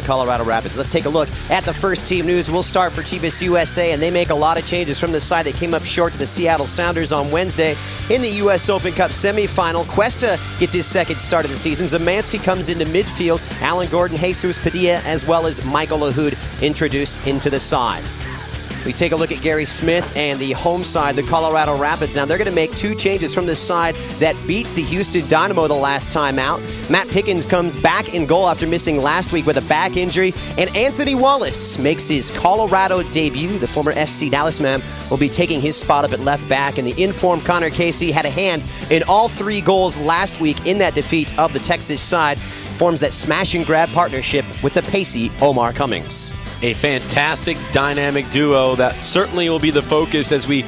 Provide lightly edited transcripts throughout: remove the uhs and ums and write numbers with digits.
Colorado Rapids. Let's take a look at the first team news. We'll start for Chivas USA, and they make a lot of changes from the side that came up short to the Seattle Sounders on Wednesday. In the U.S. Open Cup semifinal, Cuesta gets his second start of the season. Zemansky comes into midfield. Alan Gordon, Jesus Padilla, as well as Michael Lahoud introduced into the side. We take a look at Gary Smith and the home side, the Colorado Rapids. Now, they're going to make two changes from this side that beat the Houston Dynamo the last time out. Matt Pickens comes back in goal after missing last week with a back injury. And Anthony Wallace makes his Colorado debut. The former FC Dallas man will be taking his spot up at left back. And the informed Connor Casey had a hand in all three goals last week in that defeat of the Texas side. Forms that smash and grab partnership with the pacey Omar Cummings. A fantastic dynamic duo that certainly will be the focus as we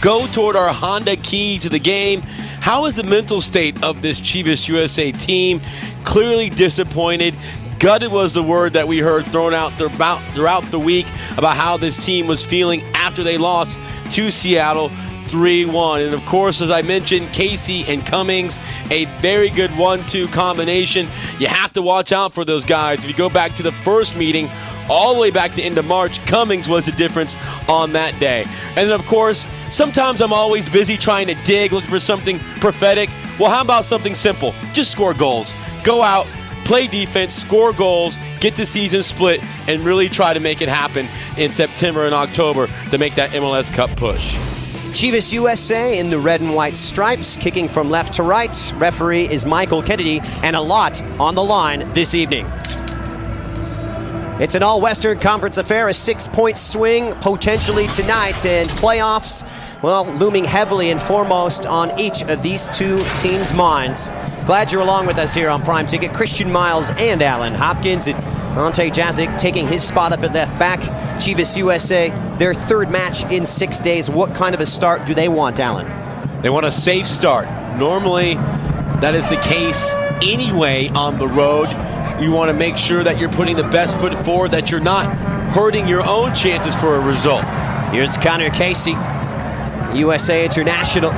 go toward our Honda key to the game. How is the mental state of this Chivas USA team? Clearly disappointed. Gutted was the word that we heard thrown out throughout the week about how this team was feeling after they lost to Seattle 3-1. And of course, as I mentioned, Casey and Cummings, a very good 1-2 combination. You have to watch out for those guys. If you go back to the first meeting, all the way back to end of March, Cummings was the difference on that day. And then, of course, sometimes I'm always busy trying to dig, looking for something prophetic. Well, how about something simple? Just score goals. Go out, play defense, score goals, get the season split, and really try to make it happen in September and October to make that MLS Cup push. Chivas USA in the red and white stripes, kicking from left to right. Referee is Michael Kennedy, and a lot on the line this evening. It's an all-Western Conference affair, a 6-point swing potentially tonight, and playoffs, well, looming heavily and foremost on each of these two teams' minds. Glad you're along with us here on Prime Ticket. Christian Miles and Alan Hopkins, and Ante Jazic taking his spot up at left back. Chivas USA, their third match in 6 days. What kind of a start do they want, Alan? They want a safe start. Normally, that is the case anyway on the road. You want to make sure that you're putting the best foot forward, that you're not hurting your own chances for a result. Here's Connor Casey, USA international.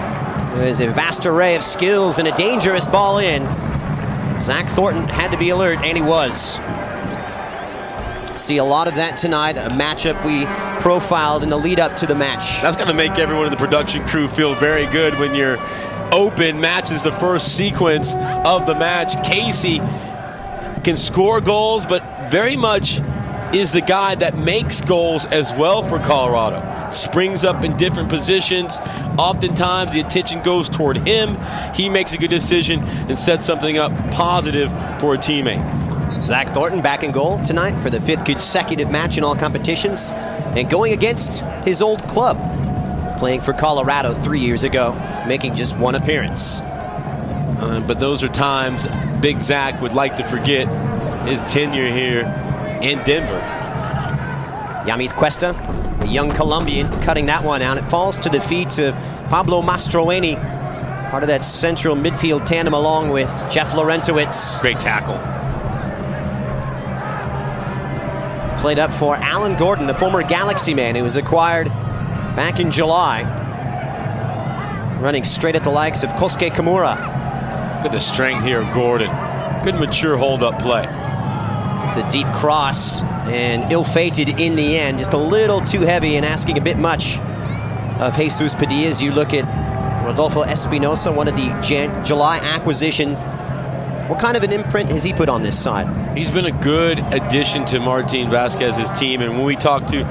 There's a vast array of skills and a dangerous ball in. Zach Thornton had to be alert, and he was. See a lot of that tonight, a matchup we profiled in the lead up to the match. That's going to make everyone in the production crew feel very good when your open matches the first sequence of the match. Casey can score goals, but very much is the guy that makes goals as well for Colorado. Springs up in different positions. Oftentimes the attention goes toward him. He makes a good decision and sets something up positive for a teammate. Zach Thornton back in goal tonight for the 5th consecutive match in all competitions, and going against his old club, playing for Colorado 3 years ago, making just one appearance. But those are times Big Zach would like to forget his tenure here in Denver. Yamit Cuesta, the young Colombian, cutting that one out. It falls to the feet of Pablo Mastroeni, part of that central midfield tandem along with Jeff Laurentowicz. Great tackle. Played up for Alan Gordon, the former Galaxy man who was acquired back in July. Running straight at the likes of Kosuke Kimura. Look at the strength here of Gordon. Good mature hold-up play. It's a deep cross and ill-fated in the end. Just a little too heavy and asking a bit much of Jesus Padilla as you look at Rodolfo Espinosa, one of the July acquisitions. What kind of an imprint has he put on this side? He's been a good addition to Martin Vasquez's team, and when we talked to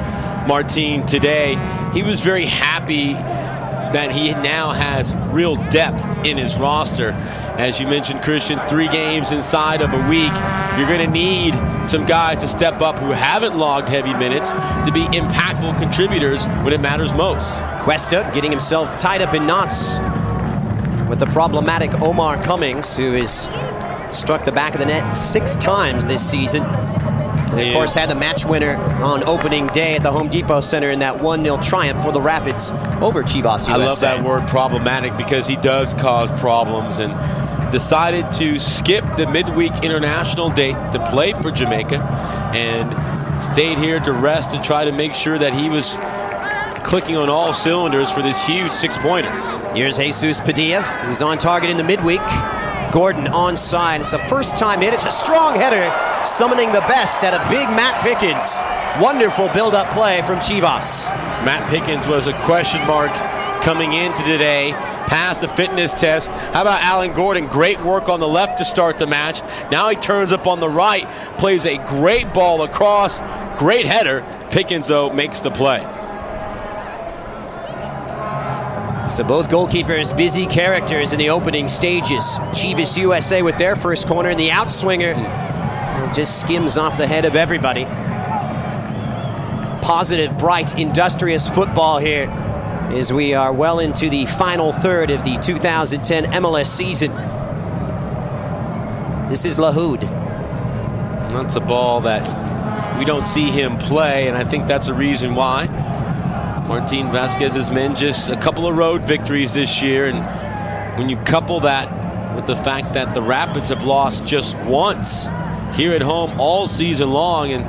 Martin today, he was very happy that he now has real depth in his roster. As you mentioned, Christian, 3 games inside of a week. You're going to need some guys to step up who haven't logged heavy minutes to be impactful contributors when it matters most. Cuesta getting himself tied up in knots with the problematic Omar Cummings, who has struck the back of the net 6 times this season. And of course had the match winner on opening day at the Home Depot Center in that 1-0 triumph for the Rapids over Chivas USA. I love that word problematic because he does cause problems, and decided to skip the midweek international date to play for Jamaica and stayed here to rest and try to make sure that he was clicking on all cylinders for this huge 6-pointer. Here's Jesus Padilla, who's on target in the midweek. Gordon onside. It's the first time in. It's a strong header. summoning the best out of big Matt Pickens. Wonderful build-up play from Chivas. Matt Pickens was a question mark coming into today, passed the fitness test. How about Alan Gordon? Great work on the left to start the match. Now he turns up on the right, plays a great ball across, great header. Pickens, though, makes the play. So both goalkeepers busy characters in the opening stages. Chivas USA with their first corner, and the outswinger just skims off the head of everybody. Positive, bright, industrious football here as we are well into the final third of the 2010 MLS season. This is Lahoud. That's a ball that we don't see him play, and I think that's a reason why. Martin Vasquez's men just a couple of road victories this year, and when you couple that with the fact that the Rapids have lost just once here at home all season long, and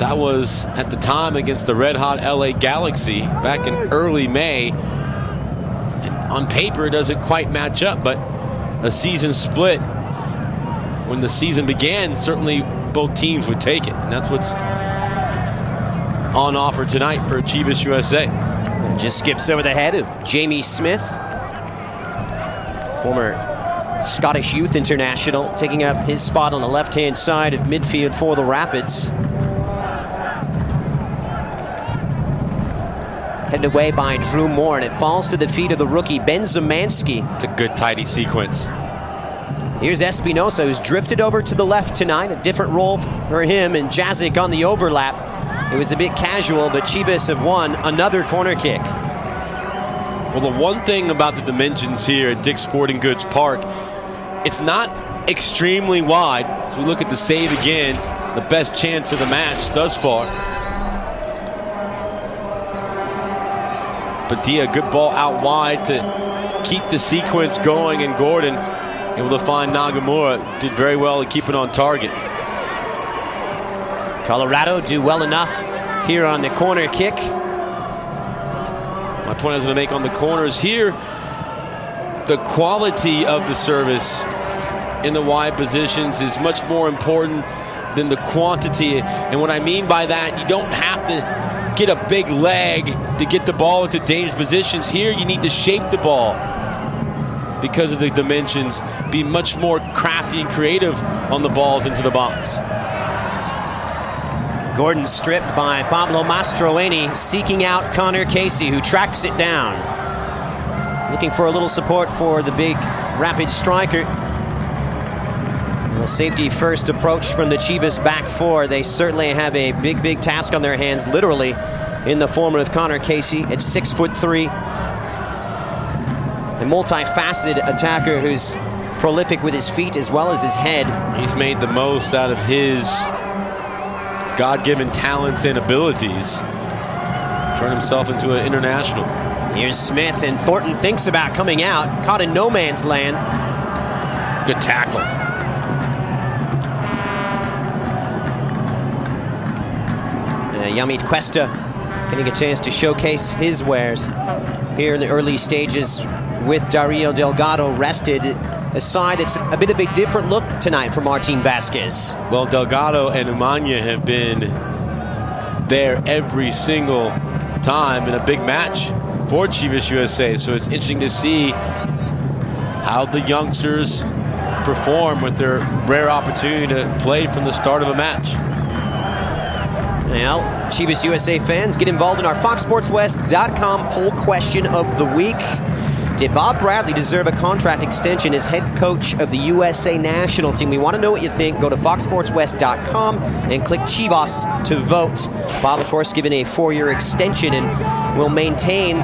that was at the time against the red-hot LA Galaxy back in early May. And on paper, it doesn't quite match up, but a season split when the season began, certainly both teams would take it, and that's what's on offer tonight for Chivas USA. Just skips over the head of Jamie Smith, former Scottish youth international, taking up his spot on the left-hand side of midfield for the Rapids. Headed away by Drew Moore, and it falls to the feet of the rookie Ben Zemansky. It's a good, tidy sequence. Here's Espinosa, who's drifted over to the left tonight. A different role for him, and Jazic on the overlap. It was a bit casual, but Chivas have won another corner kick. Well, the one thing about the dimensions here at Dick's Sporting Goods Park, it's not extremely wide. As we look at the save again, the best chance of the match thus far. Padilla, good ball out wide to keep the sequence going, and Gordon able to find Nagamura. Did very well to keep it on target. Colorado do well enough here on the corner kick. My point I was going to make on the corners here, the quality of the service in the wide positions is much more important than the quantity. And what I mean by that, you don't have to get a big leg to get the ball into dangerous positions. Here you need to shape the ball because of the dimensions, be much more crafty and creative on the balls into the box. Gordon stripped by Pablo Mastroeni, seeking out Connor Casey, who tracks it down. Looking for a little support for the big Rapid striker. A safety first approach from the Chivas back four. They certainly have a big task on their hands, literally, in the form of Connor Casey at 6'3". A multifaceted attacker who's prolific with his feet as well as his head. He's made the most out of his God-given talents and abilities. Turned himself into an international. Here's Smith, and Thornton thinks about coming out. Caught in no man's land. Good tackle. Yamit Cuesta getting a chance to showcase his wares here in the early stages with Dario Delgado rested. A side that's a bit of a different look tonight for Martin Vasquez. Well, Delgado and Umania have been there every single time in a big match for Chivas USA. So it's interesting to see how the youngsters perform with their rare opportunity to play from the start of a match. Well, Chivas USA fans, get involved in our FoxSportsWest.com poll question of the week. Did Bob Bradley deserve a contract extension as head coach of the USA national team? We want to know what you think. Go to FoxSportsWest.com and click Chivas to vote. Bob, of course, given a 4-year extension and will maintain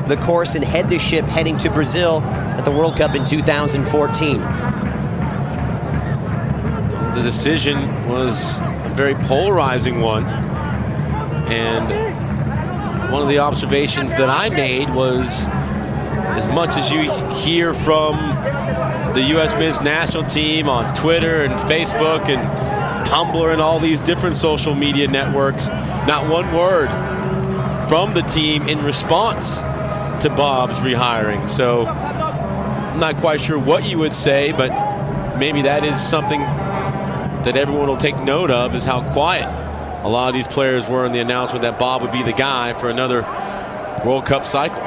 the course and head the ship heading to Brazil at the World Cup in 2014. The decision was a very polarizing one. And one of the observations that I made was, as much as you hear from the U.S. men's national team on Twitter and Facebook and Tumblr and all these different social media networks, not one word from the team in response to Bob's rehiring. So I'm not quite sure what you would say, but maybe that is something that everyone will take note of is how quiet a lot of these players were in the announcement that Bob would be the guy for another World Cup cycle.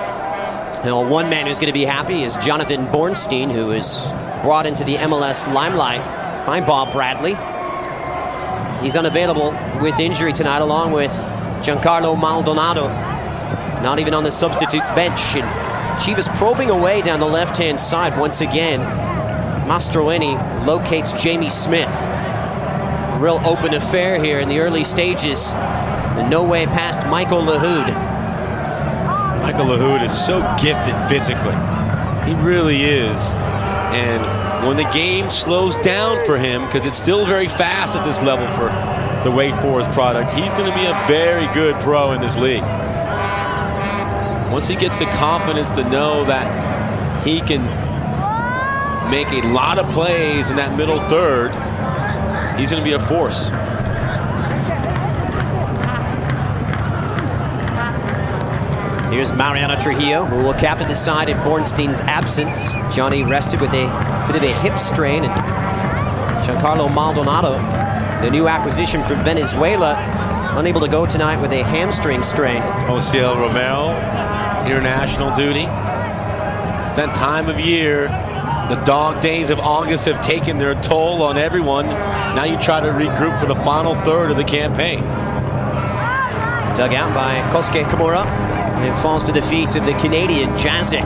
Now, one man who's going to be happy is Jonathan Bornstein, who was brought into the MLS limelight by Bob Bradley. He's unavailable with injury tonight, along with Giancarlo Maldonado, not even on the substitutes bench. And Chivas probing away down the left-hand side once again. Mastroeni locates Jamie Smith. A real open affair here in the early stages. And no way past Michael Lahoud. Michael Lahoud is so gifted physically. He really is. And when the game slows down for him, because it's still very fast at this level for the Wake Forest product, he's going to be a very good pro in this league. Once he gets the confidence to know that he can make a lot of plays in that middle third, he's going to be a force. Here's Mariano Trujillo, who will captain the side in Bornstein's absence. Johnny rested with a bit of a hip strain. And Giancarlo Maldonado, the new acquisition from Venezuela, unable to go tonight with a hamstring strain. Osiel Romero, international duty. It's that time of year. The dog days of August have taken their toll on everyone. Now you try to regroup for the final third of the campaign. Dug out by Kosuke Kimura. It falls to the feet of the Canadian Jazik.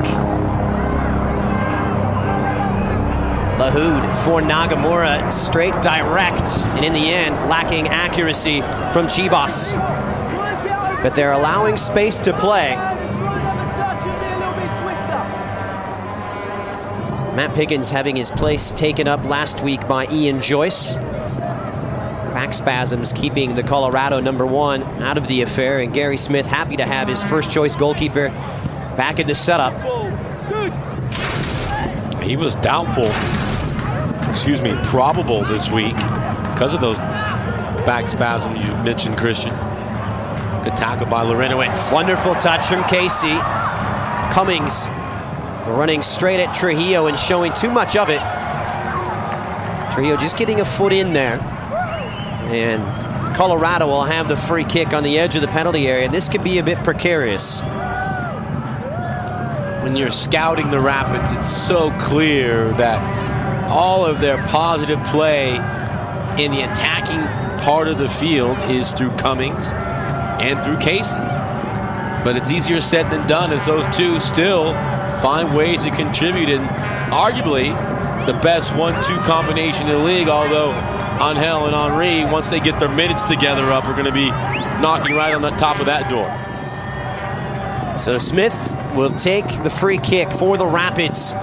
Lahoud for Nagamura, straight direct, and in the end, lacking accuracy from Chivas. But they're allowing space to play. Matt Piggins having his place taken up last week by Ian Joyce. Back spasms keeping the Colorado #1 out of the affair, and Gary Smith happy to have his first choice goalkeeper back in the setup. He was doubtful, probable this week because of those back spasms you mentioned, Christian. Good tackle by Lorenowitz. Wonderful touch from Casey. Cummings running straight at Trujillo and showing too much of it. Trujillo just getting a foot in there. And Colorado will have the free kick on the edge of the penalty area. This could be a bit precarious. When you're scouting the Rapids, it's so clear that all of their positive play in the attacking part of the field is through Cummings and through Casey. But it's easier said than done, as those two still find ways to contribute, and arguably the best 1-2 combination in the league, although Angel and Henry, once they get their minutes together up, are going to be knocking right on the top of that door. So Smith will take the free kick for the Rapids.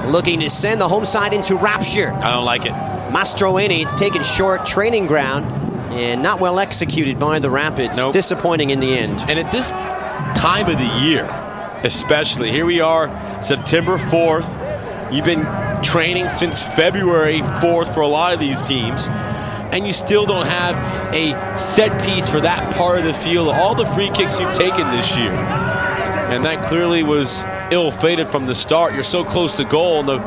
Looking to send the home side into rapture. I don't like it. Mastroeni, it's taken short, training ground, and not well executed by the Rapids. Nope. Disappointing in the end. And at this time of the year, especially, here we are, September 4th. You've been training since February 4th for a lot of these teams, and you still don't have a set piece for that part of the field. All the free kicks you've taken this year, and that clearly was ill-fated from the start. You're so close to goal, and the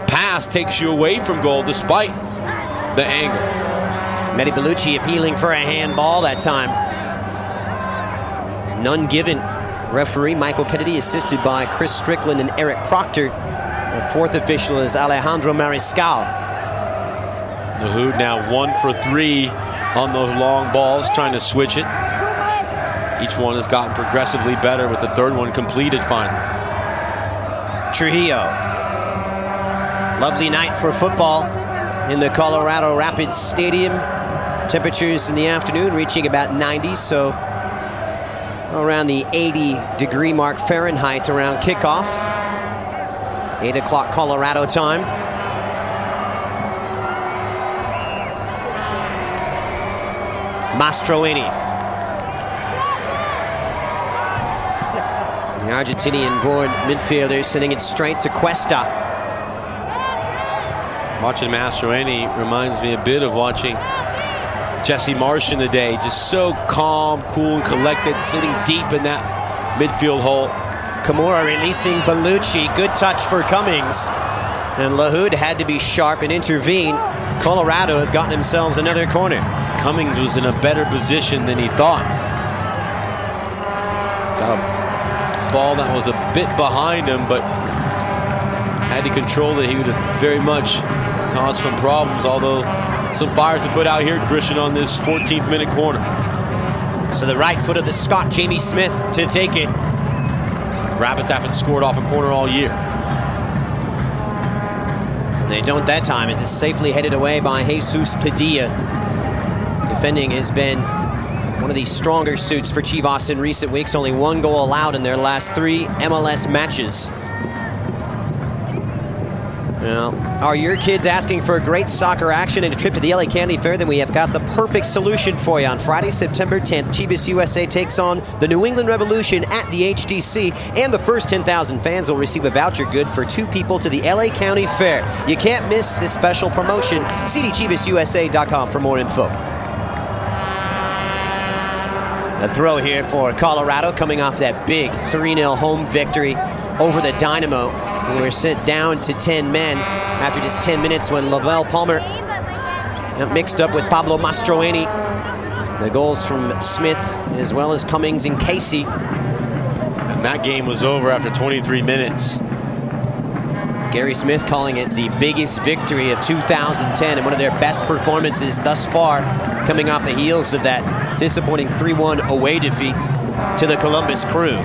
pass takes you away from goal despite the angle. Mehdi Bellucci appealing for a handball that time. None given. Referee Michael Kennedy, assisted by Chris Strickland and Eric Proctor. The fourth official is Alejandro Mariscal. Lahoud now 1 for 3 on those long balls, trying to switch it. Each one has gotten progressively better, with the third one completed finally. Trujillo. Lovely night for football in the Colorado Rapids Stadium. Temperatures in the afternoon reaching about 90, so around the 80-degree mark Fahrenheit around kickoff. 8 o'clock Colorado time. Mastroeni. The Argentinian-born midfielder sending it straight to Cuesta. Watching Mastroeni reminds me a bit of watching Jesse Marsh in the day. Just so calm, cool, and collected, sitting deep in that midfield hole. Kimura releasing Bellucci. Good touch for Cummings. And Lahoud had to be sharp and intervene. Colorado have gotten themselves another corner. Cummings was in a better position than he thought. Got a ball that was a bit behind him, but had he controlled it, he would have very much caused some problems, although some fires to put out here, Christian, on this 14th minute corner. So the right foot of the Scot, Jamie Smith, to take it. Rapids haven't scored off a corner all year. And they don't that time, as it's safely headed away by Jesus Padilla. Defending has been one of the stronger suits for Chivas in recent weeks. Only one goal allowed in their last 3 MLS matches. Now, are your kids asking for great soccer action and a trip to the LA County Fair? Then we have got the perfect solution for you. On Friday, September 10th, Chivas USA takes on the New England Revolution at the HDC, and the first 10,000 fans will receive a voucher good for 2 people to the LA County Fair. You can't miss this special promotion. cdchivasusa.com for more info. A throw here for Colorado, coming off that big 3-0 home victory over the Dynamo. We were sent down to 10 men after just 10 minutes when Lavelle Palmer got mixed up with Pablo Mastroeni. The goals from Smith as well as Cummings and Casey. And that game was over after 23 minutes. Gary Smith calling it the biggest victory of 2010 and one of their best performances thus far, coming off the heels of that disappointing 3-1 away defeat to the Columbus Crew.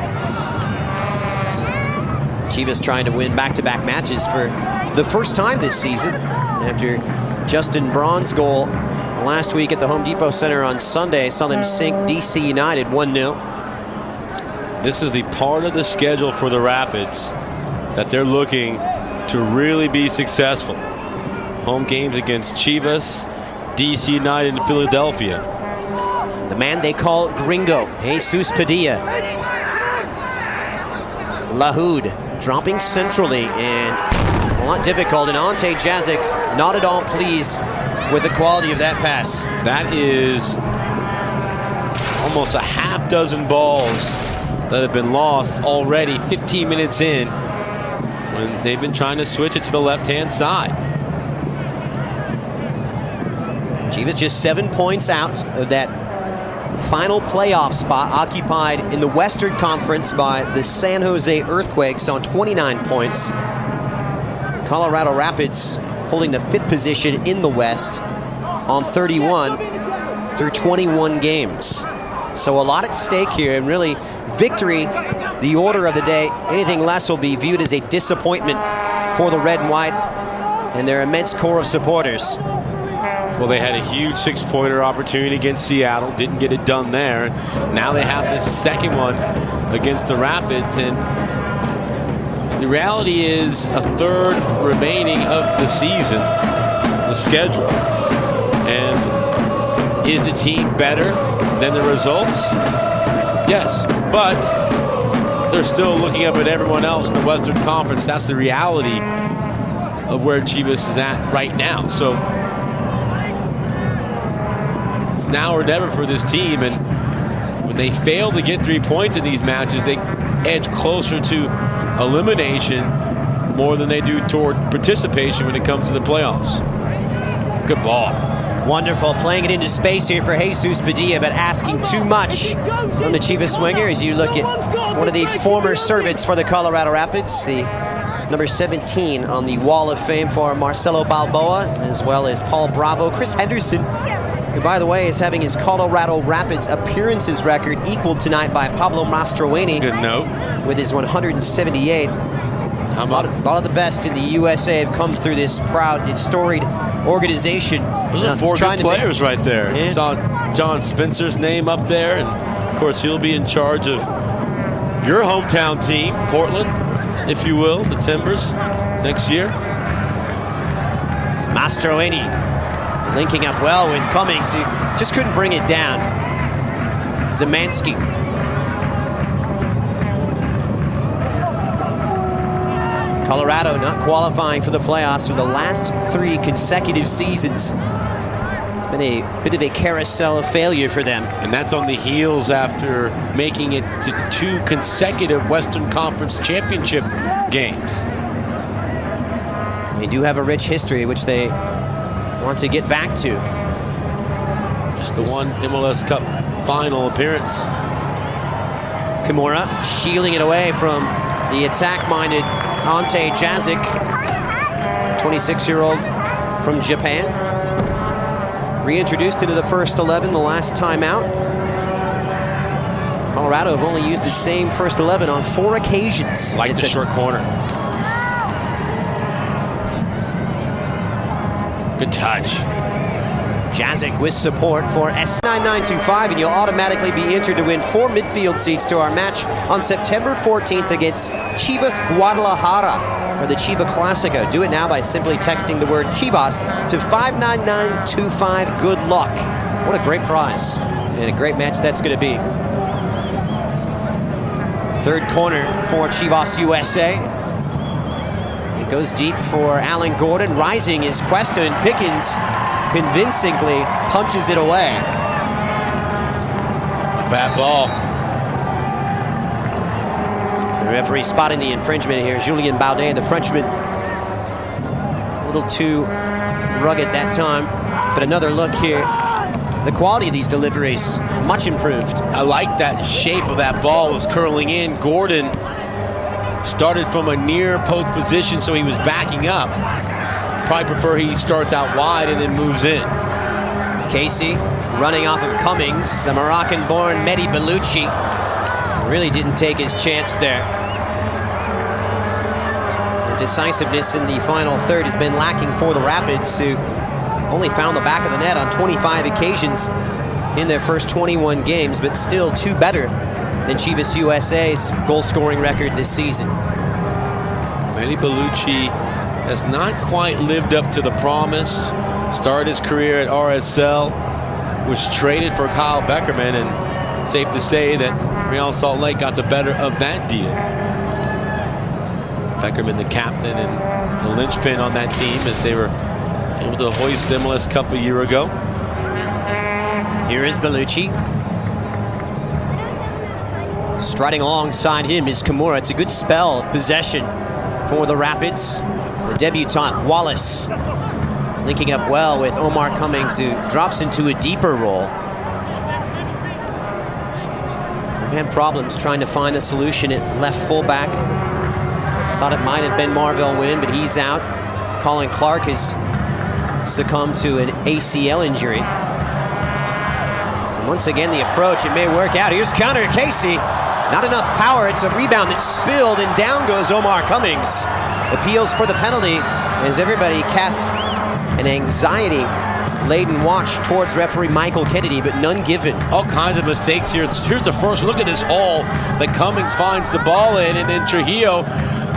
Chivas trying to win back-to-back matches for the first time this season after Justin Braun's goal last week at the Home Depot Center on Sunday saw them sink DC United 1-0. This is the part of the schedule for the Rapids that they're looking to really be successful. Home games against Chivas, DC United, and Philadelphia. The man they call Gringo, Jesus Padilla. Lahoud dropping centrally and a lot difficult, and Ante Jazic not at all pleased with the quality of that pass. That is almost a half dozen balls that have been lost already 15 minutes in when they've been trying to switch it to the left-hand side. Chivas just 7 points out of that final playoff spot, occupied in the Western Conference by the San Jose Earthquakes on 29 points. Colorado Rapids holding the 5th position in the West on 31 through 21 games. So a lot at stake here, and really victory, the order of the day. Anything less will be viewed as a disappointment for the red and white and their immense core of supporters. Well, they had a huge 6-pointer opportunity against Seattle, didn't get it done there. Now they have this second one against the Rapids, and the reality is a third remaining of the season, the schedule. And is the team better than the results? Yes, but they're still looking up at everyone else in the Western Conference. That's the reality of where Chivas is at right now. So it's now or never for this team, and when they fail to get 3 points in these matches, they edge closer to elimination more than they do toward participation when it comes to the playoffs. Good ball. Wonderful, playing it into space here for Jesus Padilla, but asking too much from the Chivas winger as you look at one of the former servants for the Colorado Rapids, the number 17 on the Wall of Fame for Marcelo Balboa, as well as Paul Bravo. Chris Henderson, who, by the way, is having his Colorado Rapids appearances record equaled tonight by Pablo Mastroeni. Good note. With his 178th. A lot of the best in the USA have come through this proud and storied organization. Those are 4 good players right there. You saw John Spencer's name up there, and of course he'll be in charge of your hometown team, Portland, if you will, the Timbers, next year. Mastroeni linking up well with Cummings, who just couldn't bring it down. Zemansky. Colorado not qualifying for the playoffs for the last 3 consecutive seasons. It's been a bit of a carousel of failure for them. And that's on the heels after making it to 2 consecutive Western Conference championship games. They do have a rich history, which they want to get back to. Just the one MLS Cup final appearance. Kimura shielding it away from the attack-minded Ante Jazic, 26-year-old from Japan. Reintroduced into the first 11 the last time out. Colorado have only used the same first 11 on 4 occasions. Like the short corner. Good touch. Jazic with support for S9925, and you'll automatically be entered to win 4 midfield seats to our match on September 14th against Chivas Guadalajara for the Chiva Classico. Do it now by simply texting the word Chivas to 59925. Good luck. What a great prize and a great match that's going to be. Third corner for Chivas USA. It goes deep for Alan Gordon. Rising is Cuesta, and Pickens convincingly punches it away. Bad ball. The referee spotting the infringement here. Julien Baudet, the Frenchman, a little too rugged that time. But another look here. The quality of these deliveries, much improved. I like that shape of that ball was curling in. Gordon started from a near post position, so he was backing up. Probably prefer he starts out wide and then moves in. Casey running off of Cummings. The Moroccan-born Mehdi Bellucci really didn't take his chance there. The decisiveness in the final third has been lacking for the Rapids, who only found the back of the net on 25 occasions in their first 21 games, but still 2 better than Chivas USA's goal-scoring record this season. Mehdi Bellucci has not quite lived up to the promise. Started his career at RSL, was traded for Kyle Beckerman, and safe to say that Real Salt Lake got the better of that deal. Beckerman, the captain and the linchpin on that team, as they were able to hoist MLS Cup a year ago. Here is Bellucci. Striding alongside him is Kimura. It's a good spell of possession for the Rapids. The debutant, Wallace, linking up well with Omar Cummings, who drops into a deeper role. They've had problems trying to find the solution at left fullback. Thought it might have been Marvell Wynn, but he's out. Colin Clark has succumbed to an ACL injury. And once again, the approach, it may work out. Here's Connor Casey. Not enough power. It's a rebound that's spilled, and down goes Omar Cummings. Appeals for the penalty as everybody cast an anxiety-laden watch towards referee Michael Kennedy, but none given. All kinds of mistakes here. Here's the first. Look at this hole that Cummings finds the ball in, and then Trujillo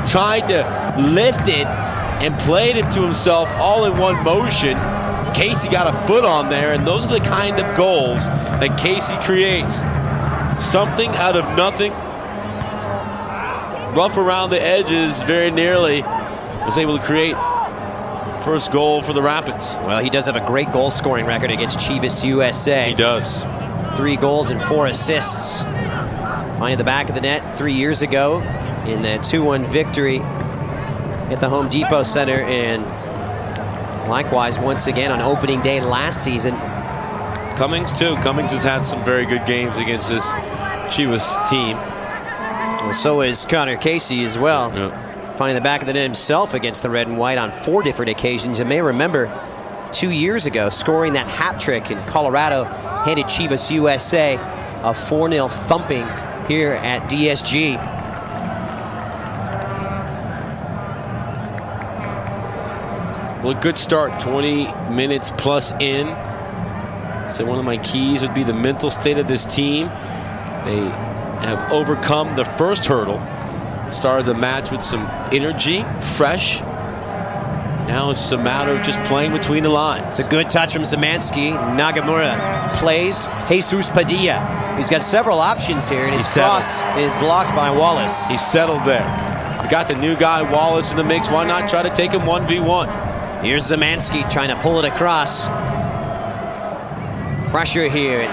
tried to lift it and played it to himself all in one motion. Casey got a foot on there, and those are the kind of goals that Casey creates. Something out of nothing. Rough around the edges, very nearly was able to create first goal for the Rapids. Well, he does have a great goal-scoring record against Chivas USA. He does. 3 goals and 4 assists. Finding the back of the net 3 years ago in the 2-1 victory at the Home Depot Center, and likewise once again on opening day last season. Cummings too. Cummings has had some very good games against this Chivas team. And so is Connor Casey as well. Yep. Finding the back of the net himself against the red and white on 4 different occasions. You may remember 2 years ago scoring that hat trick in Colorado, handed Chivas USA a 4-0 thumping here at DSG. Well, a good start, 20 minutes plus in. So one of my keys would be the mental state of this team. They have overcome the first hurdle. Started the match with some energy, fresh. Now it's a matter of just playing between the lines. It's a good touch from Szymanski. Nagamura plays Jesus Padilla. He's got several options here, and his cross is blocked by Wallace. He's settled there. We got the new guy, Wallace, in the mix. Why not try to take him 1v1? Here's Szymanski trying to pull it across. Pressure here.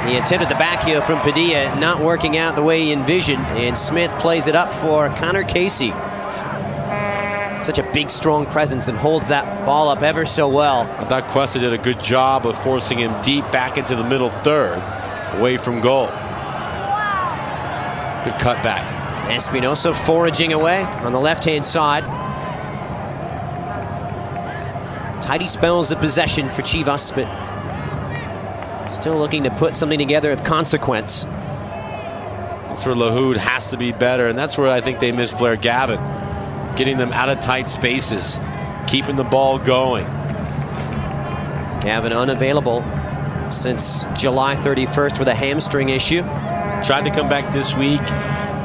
He attempted the back heel from Padilla, not working out the way he envisioned, and Smith plays it up for Connor Casey. such a big, strong presence and holds that ball up ever so well. I thought Cuesta did a good job of forcing him deep back into the middle third, away from goal. Good cutback. Espinosa foraging away on the left-hand side. Tidy spells of possession for Chivas, but still looking to put something together of consequence. That's where Lahoud has to be better, and that's where I think they miss Blair Gavin. Getting them out of tight spaces, keeping the ball going. Gavin unavailable since July 31st with a hamstring issue. Tried to come back this week,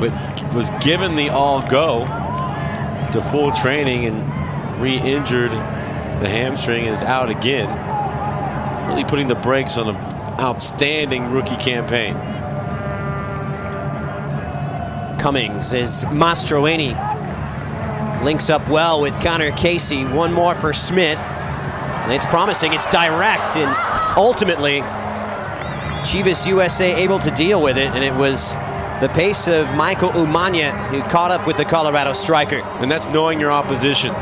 but was given the all-go to full training and re-injured the hamstring and is out again. Really putting the brakes on an outstanding rookie campaign. Cummings as Mastroeni links up well with Connor Casey. One more for Smith. And it's promising. It's direct, and ultimately Chivas USA able to deal with it, and it was the pace of Michael Umania who caught up with the Colorado striker. And that's knowing your opposition.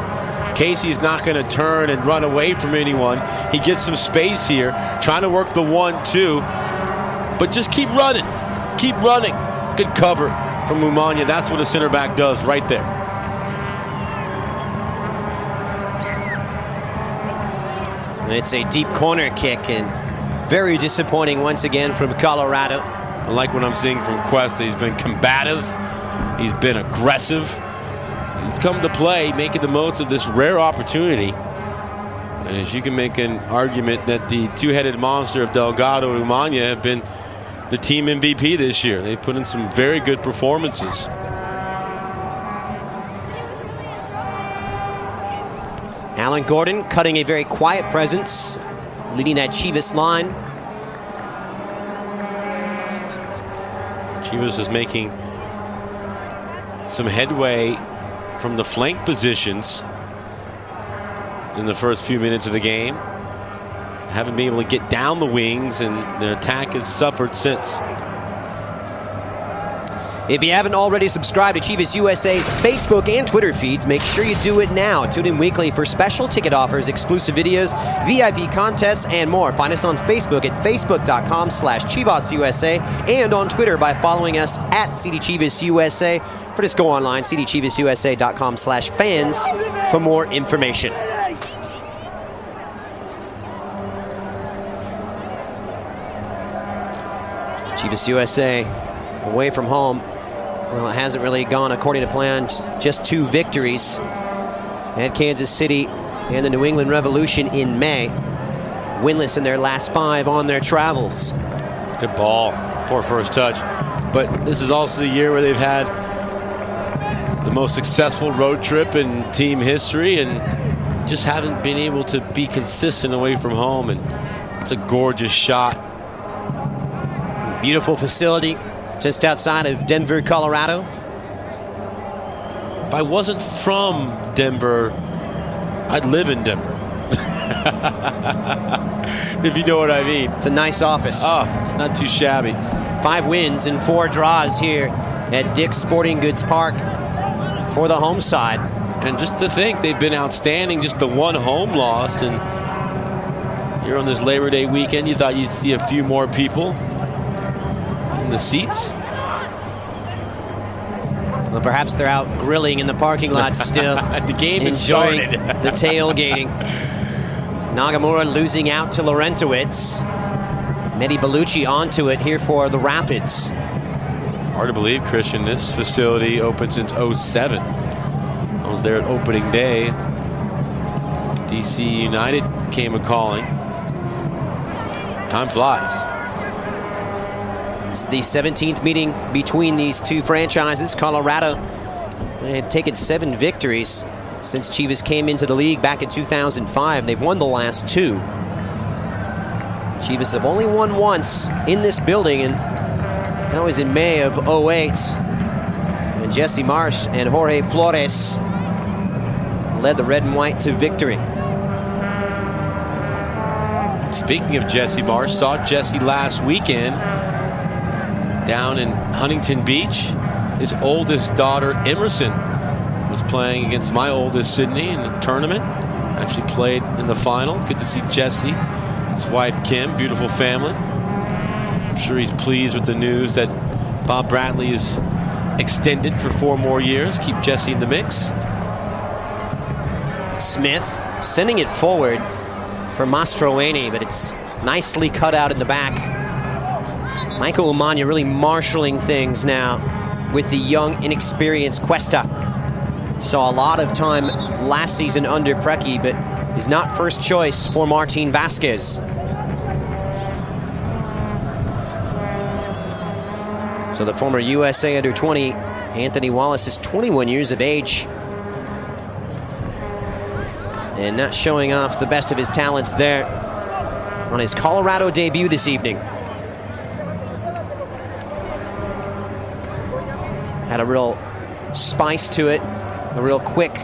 Casey is not going to turn and run away from anyone. He gets some space here, trying to work the 1-2, but just keep running. Keep running. Good cover from Umania. That's what a center back does right there. And it's a deep corner kick, and very disappointing once again from Colorado. I like what I'm seeing from Cuesta. He's been combative. He's been aggressive. He's come to play, making the most of this rare opportunity. As you can make an argument that the two-headed monster of Delgado and Umania have been the team MVP this year. They've put in some very good performances. Alan Gordon cutting a very quiet presence, leading that Chivas line. Chivas is making some headway from the flank positions in the first few minutes of the game. Haven't been able to get down the wings, and the attack has suffered since. If you haven't already subscribed to Chivas USA's Facebook and Twitter feeds, make sure you do it now. Tune in weekly for special ticket offers, exclusive videos, VIP contests, and more. Find us on Facebook at facebook.com/ChivasUSA and on Twitter by following us at CDChivasUSA, or just go online, cdchivasusa.com/fans for more information. Chivas USA away from home. Well, it hasn't really gone according to plan. Just 2 victories at Kansas City and the New England Revolution in May. Winless in their last 5 on their travels. Good ball. Poor first touch. But this is also the year where they've had the most successful road trip in team history and just haven't been able to be consistent away from home. And it's a gorgeous shot. Beautiful facility just outside of Denver, Colorado. If I wasn't from Denver, I'd live in Denver. If you know what I mean. It's a nice office. Oh, it's not too shabby. 5 wins and 4 draws here at Dick's Sporting Goods Park for the home side. And just to think, they've been outstanding, just the 1 home loss. And here on this Labor Day weekend, you thought you'd see a few more people in the seats. Well, perhaps they're out grilling in the parking lot still. The game has enjoying started. The tailgating. Nagamura losing out to Laurentowicz. Mehdi Bellucci onto it here for the Rapids. Hard to believe, Christian. This facility opened since '07. I was there at opening day. DC United came a-calling. Time flies. It's the 17th meeting between these two franchises. Colorado, they've taken 7 victories since Chivas came into the league back in 2005. They've won the last 2. Chivas have only won once in this building, and that was in May of '08. And Jesse Marsh and Jorge Flores led the red and white to victory. Speaking of Jesse Marsh, saw Jesse last weekend down in Huntington Beach. His oldest daughter, Emerson, was playing against my oldest, Sydney, in the tournament. Actually played in the final. It's good to see Jesse, his wife Kim, beautiful family. I'm sure he's pleased with the news that Bob Bradley is extended for 4 more years. Keep Jesse in the mix. Smith sending it forward for Mastroeni, but it's nicely cut out in the back. Michael Umania really marshalling things now with the young, inexperienced Cuesta. Saw a lot of time last season under Preki, but is not first choice for Martin Vasquez. So the former USA under-20, Anthony Wallace, is 21 years of age. And not showing off the best of his talents there on his Colorado debut this evening. Had a real spice to it, a real quick,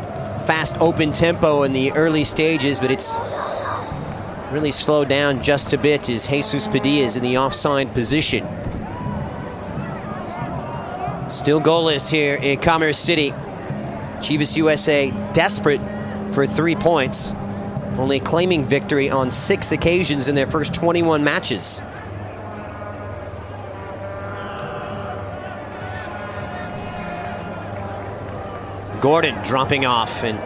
fast, open tempo in the early stages, but it's really slowed down just a bit as Jesus Padilla is in the offside position. Still goalless here in Commerce City. Chivas USA desperate for 3 points, only claiming victory on 6 occasions in their first 21 matches. Gordon dropping off and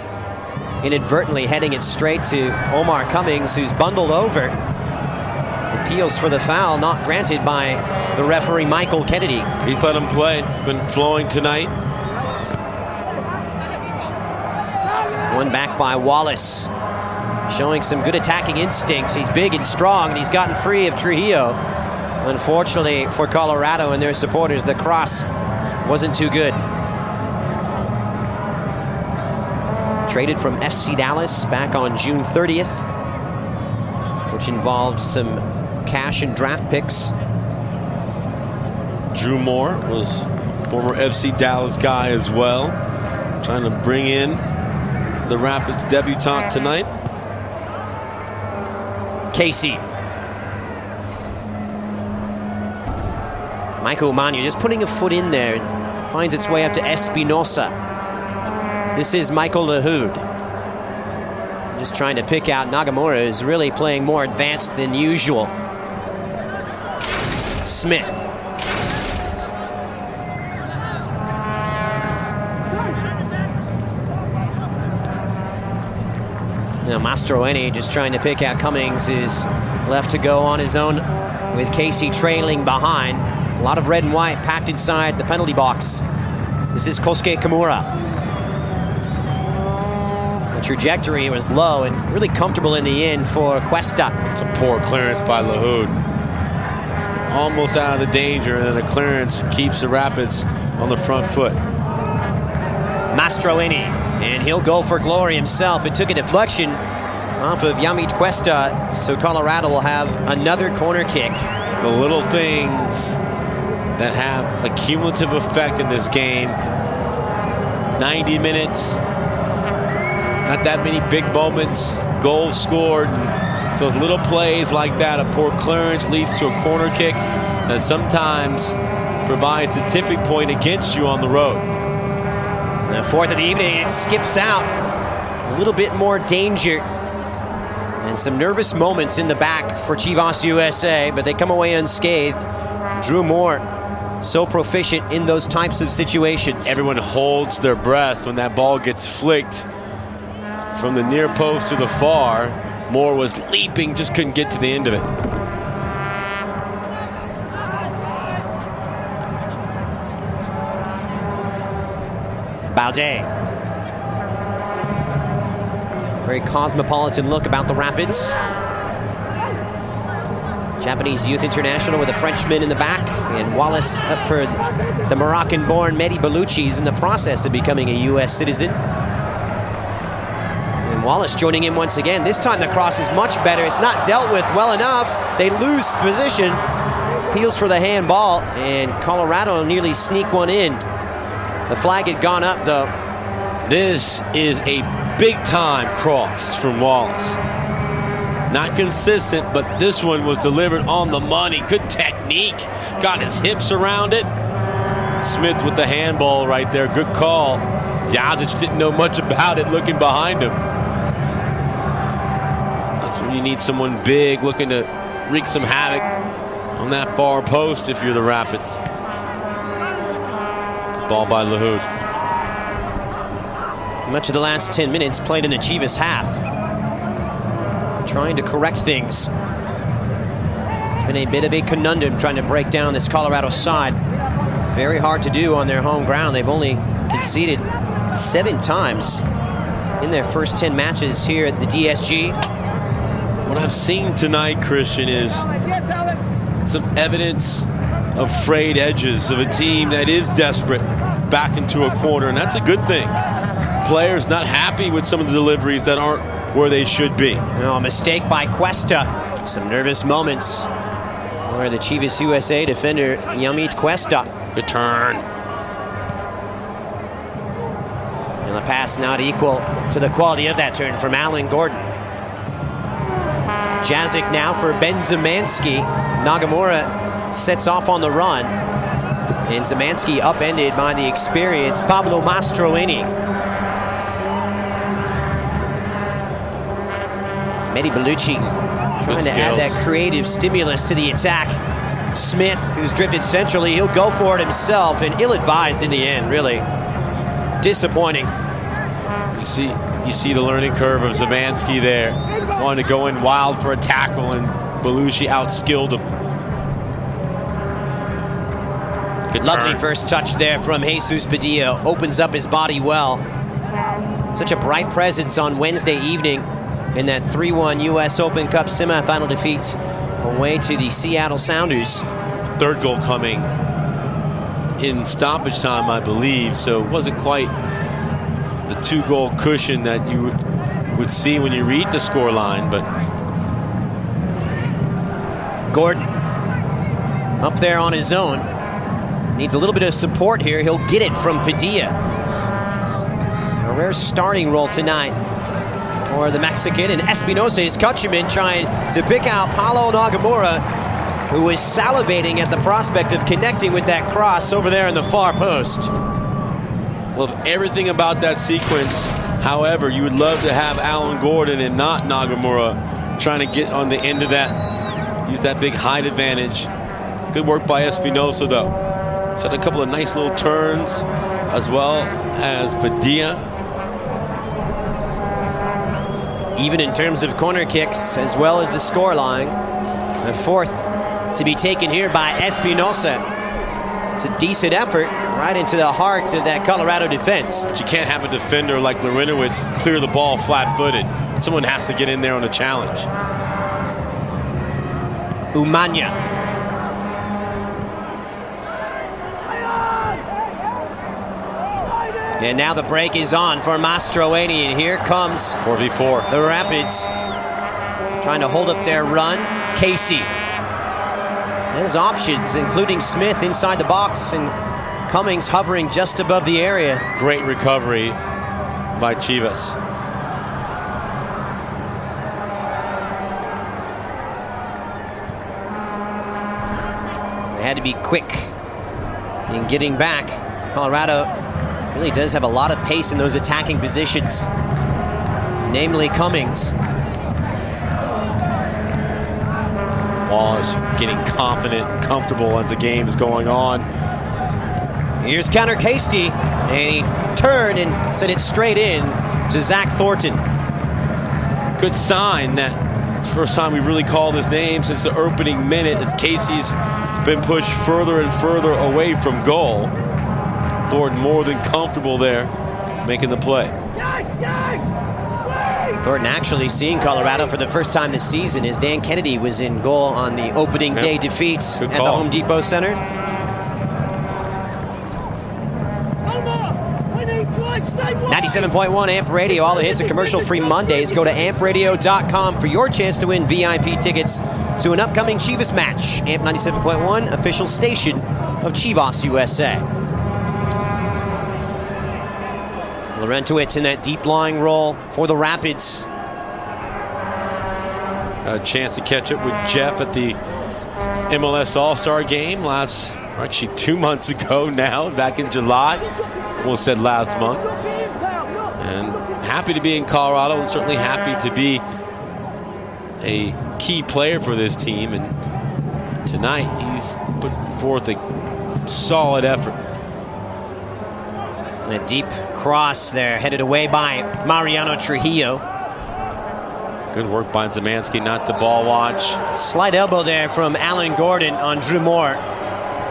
inadvertently heading it straight to Omar Cummings, who's bundled over. Appeals for the foul, not granted by the referee Michael Kennedy. He's let him play. It's been flowing tonight. One back by Wallace, showing some good attacking instincts. He's big and strong, and he's gotten free of Trujillo. Unfortunately for Colorado and their supporters, the cross wasn't too good. Traded from FC Dallas back on June 30th, which involved some cash and draft picks. Drew Moore was former FC Dallas guy as well, trying to bring in the Rapids debutant tonight. Casey. Michael Umania just putting a foot in there and finds its way up to Espinosa. This is Michael Lahoud. Just trying to pick out Nagamura, is really playing more advanced than usual. Smith. Now Mastroeni just trying to pick out Cummings, is left to go on his own with Casey trailing behind. A lot of red and white packed inside the penalty box. This is Kosuke Kimura. The trajectory was low and really comfortable in the end for Cuesta. It's a poor clearance by Lahoud. Almost out of the danger, and then the clearance keeps the Rapids on the front foot. Mastroeni, and he'll go for glory himself. It took a deflection off of Yamit Cuesta, so Colorado will have another corner kick. The little things that have a cumulative effect in this game. 90 minutes. Not that many big moments, goals scored, and so little plays like that, a poor clearance leads to a corner kick that sometimes provides the tipping point against you on the road. The fourth of the evening, it skips out. A little bit more danger and some nervous moments in the back for Chivas USA, but they come away unscathed. Drew Moore, so proficient in those types of situations. Everyone holds their breath when that ball gets flicked from the near post to the far. Moore was leaping, just couldn't get to the end of it. Balde. Very cosmopolitan look about the Rapids. Japanese youth international with a Frenchman in the back, and Wallace up for the Moroccan-born Mehdi Bellucci is in the process of becoming a U.S. citizen. And Wallace joining in once again. This time the cross is much better. It's not dealt with well enough. They lose position. Appeals for the handball, and Colorado nearly sneak one in. The flag had gone up, though. This is a big-time cross from Wallace. Not consistent, but this one was delivered on the money. Good technique. Got his hips around it. Smith with the handball right there. Good call. Yazic didn't know much about it looking behind him. That's when you need someone big looking to wreak some havoc on that far post if you're the Rapids. Ball by Lahoud. Much of the last 10 minutes played in the Chivas half. Trying to correct things. It's been a bit of a conundrum trying to break down this Colorado side. Very hard to do on their home ground. They've only conceded 7 times in their first 10 matches here at the DSG. What I've seen tonight, Christian, is some evidence of frayed edges of a team that is desperate, backed into a corner, and that's a good thing. Players not happy with some of the deliveries that aren't where they should be. Oh, mistake by Cuesta. Some nervous moments where the Chivas USA defender, Yamit Cuesta. Good turn. And the pass not equal to the quality of that turn from Alan Gordon. Jazic now for Ben Zemanski. Nagamura sets off on the run. And Zemanski upended by the experienced Pablo Mastroeni. Mehdi Bellucci trying to add that creative stimulus to the attack. Smith, who's drifted centrally, he'll go for it himself, and ill-advised in the end, really. Disappointing. You see the learning curve of Zemanski there. Wanted to go in wild for a tackle, and Bellucci outskilled him. Good Lovely turn. first touch there from Jesus Padilla. Opens up his body well. Such a bright presence on Wednesday evening in that 3-1 U.S. Open Cup semifinal defeat away to the Seattle Sounders. Third goal coming in stoppage time, I believe, so it wasn't quite the 2-goal cushion that you would see when you read the score line, but Gordon up there on his own. Needs a little bit of support here. He'll get it from Padilla. A rare starting role tonight for the Mexican, and Espinosa's countryman trying to pick out Paulo Nagamura, who was salivating at the prospect of connecting with that cross over there in the far post. love everything about that sequence. However, you would love to have Alan Gordon and not Nagamura trying to get on the end of that, use that big height advantage. Good work by Espinosa, though. Set a couple of nice little turns, as well as Padilla. Even in terms of corner kicks, as well as the scoreline. The fourth to be taken here by Espinosa. It's a decent effort right into the heart of that Colorado defense. But you can't have a defender like Larinowitz clear the ball flat-footed. Someone has to get in there on a challenge. Umanya. And now the break is on for Mastroeni, and here comes 4v4. the Rapids trying to hold up their run. Casey has options, including Smith inside the box and Cummings hovering just above the area. Great recovery by Chivas. They had to be quick in getting back. Colorado really does have a lot of pace in those attacking positions, namely Cummings. Wallace getting confident and comfortable as the game is going on. Here's Connor Casey, and he turned and sent it straight in to Zach Thornton. Good sign that first time we really called his name since the opening minute, as Casey's been pushed further and further away from goal. Thornton more than comfortable there, making the play. Thornton actually seeing Colorado for the first time this season as Dan Kennedy was in goal on the opening day defeat at the Home Depot Center. 97.1 AMP Radio, all the hits are commercial-free Mondays. Go to ampradio.com for your chance to win VIP tickets to an upcoming Chivas match. AMP 97.1, official station of Chivas USA. Laurentowicz in that deep-lying role for the Rapids. Got a chance to catch up with Jeff at the MLS All-Star game actually 2 months ago now, back in July. Almost said last month. And happy to be in Colorado, and certainly happy to be a key player for this team. And tonight he's put forth a solid effort. And a deep cross there, headed away by Mariano Trujillo. Good work by Zemansky not to ball watch. Slight elbow there from Alan Gordon on Drew Moore.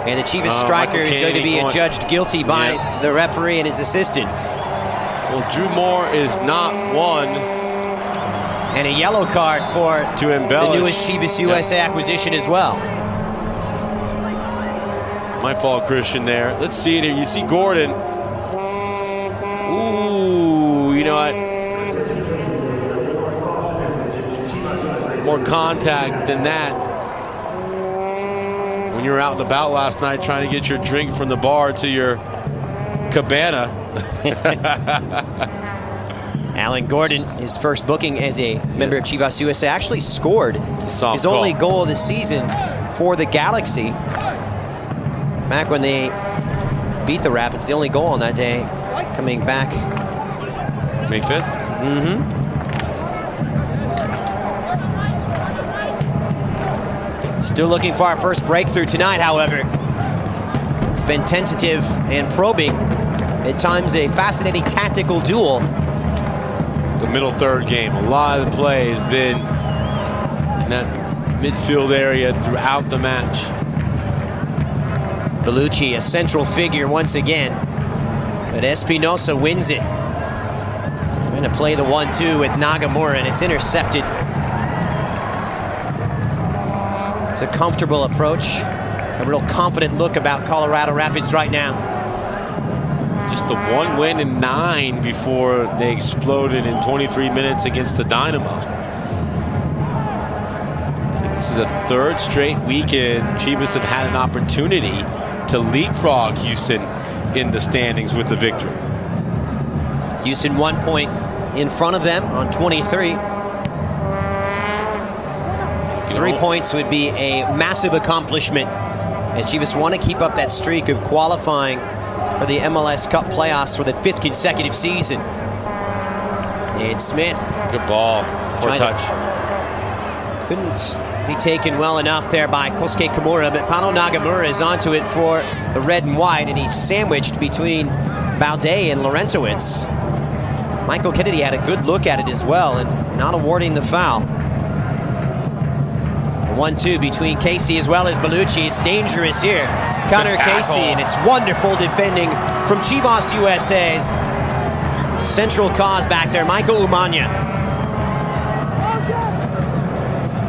And the Chivas striker is going to be adjudged guilty by the referee and his assistant. Well, Drew Moore is not one. And a yellow card for the newest Chivas USA acquisition as well. My fault, Christian, there. Let's see it here. You see Gordon. Ooh, you know what? More contact than that. When you were out and about last night trying to get your drink from the bar to your cabana. Alan Gordon, his first booking as a member of Chivas USA, actually scored his only goal of the season for the Galaxy. Back when they beat the Rapids, the only goal on that day coming back. May 5th? Mm-hmm. Still looking for our first breakthrough tonight, however. It's been tentative and probing. At times a fascinating tactical duel. The middle third game. A lot of the play has been in that midfield area throughout the match. Bellucci, a central figure once again. But Espinosa wins it. Going to play the 1-2 with Nagamura, and it's intercepted. It's a comfortable approach. A real confident look about Colorado Rapids right now. Just the 1 win in 9 before they exploded in 23 minutes against the Dynamo. I think this is the third straight weekend Chivas have had an opportunity to leapfrog Houston in the standings with the victory. Houston 1 point in front of them on 23. 3 points would be a massive accomplishment as Chivas want to keep up that streak of qualifying for the MLS Cup playoffs for the 5th consecutive season. It's Smith. Good ball. Poor touch. Couldn't be taken well enough there by Kosuke Kimura, but Pano Nagamura is onto it for the red and white, and he's sandwiched between Balde and Lorentowicz. Michael Kennedy had a good look at it as well, and not awarding the foul. 1-2 between Casey as well as Bellucci. It's dangerous here. Connor Casey, and it's wonderful defending from Chivas USA's central cause back there, Michael Umania.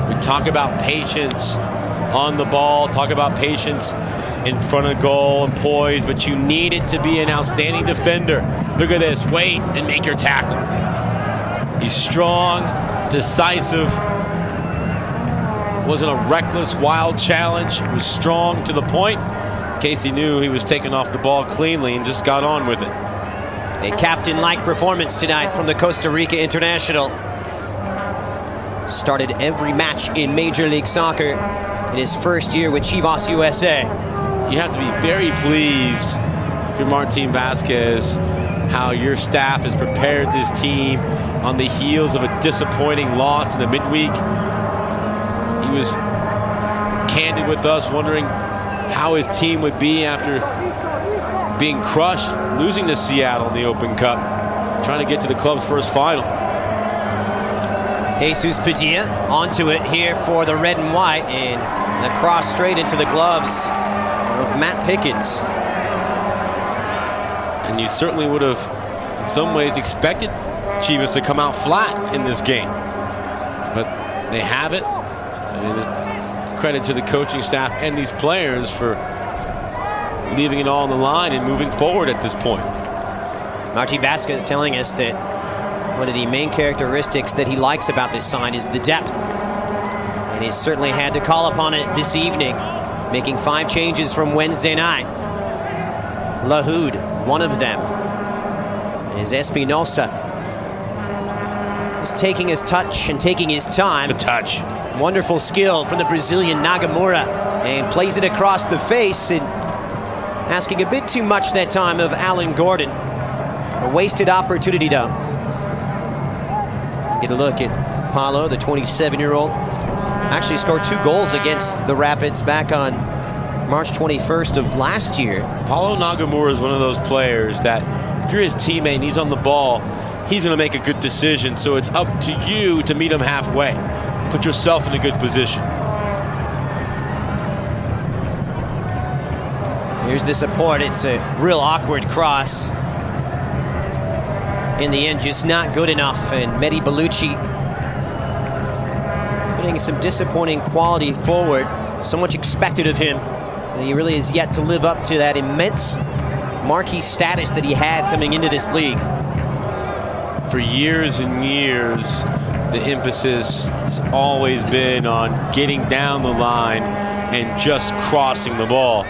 We talk about patience on the ball, talk about patience in front of goal and poise, but you need it to be an outstanding defender. Look at this, wait and make your tackle. He's strong, decisive. Wasn't a reckless, wild challenge. It was strong to the point. Casey knew he was taking off the ball cleanly and just got on with it. A captain-like performance tonight from the Costa Rica international. Started every match in Major League Soccer in his first year with Chivas USA. You have to be very pleased if you're Martin Vasquez, how your staff has prepared this team on the heels of a disappointing loss in the midweek. He was candid with us, wondering how his team would be after being crushed, losing to Seattle in the Open Cup, trying to get to the club's first final. Jesus Padilla onto it here for the red and white, and the cross straight into the gloves of Matt Pickens. And you certainly would have, in some ways, expected Chivas to come out flat in this game. But they have it. And it's credit to the coaching staff and these players for leaving it all on the line and moving forward at this point. Martin Vasquez telling us that one of the main characteristics that he likes about this side is the depth. And he's certainly had to call upon it this evening, making 5 changes from Wednesday night. Lahoud, one of them, is Espinosa. He's taking his touch and taking his time. The touch. Wonderful skill from the Brazilian Nagamura, and plays it across the face, and asking a bit too much that time of Alan Gordon. A wasted opportunity, though. Get a look at Paulo, the 27-year-old. Actually scored 2 goals against the Rapids back on March 21st of last year. Paulo Nagamura is one of those players that if you're his teammate and he's on the ball, he's going to make a good decision. So it's up to you to meet him halfway. Put yourself in a good position. Here's the support. It's a real awkward cross. In the end, just not good enough. And Mehdi Bellucci putting some disappointing quality forward. So much expected of him. And he really has yet to live up to that immense marquee status that he had coming into this league. For years and years, the emphasis has always been on getting down the line and just crossing the ball.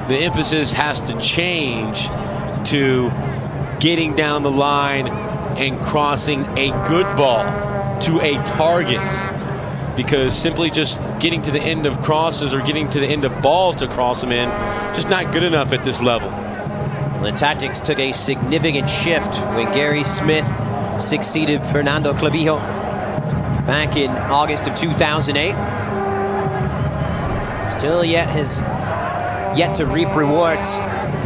The emphasis has to change to getting down the line and crossing a good ball to a target. Because simply just getting to the end of crosses or getting to the end of balls to cross them in, just not good enough at this level. The tactics took a significant shift when Gary Smith succeeded Fernando Clavijo back in August of 2008. Still has yet to reap rewards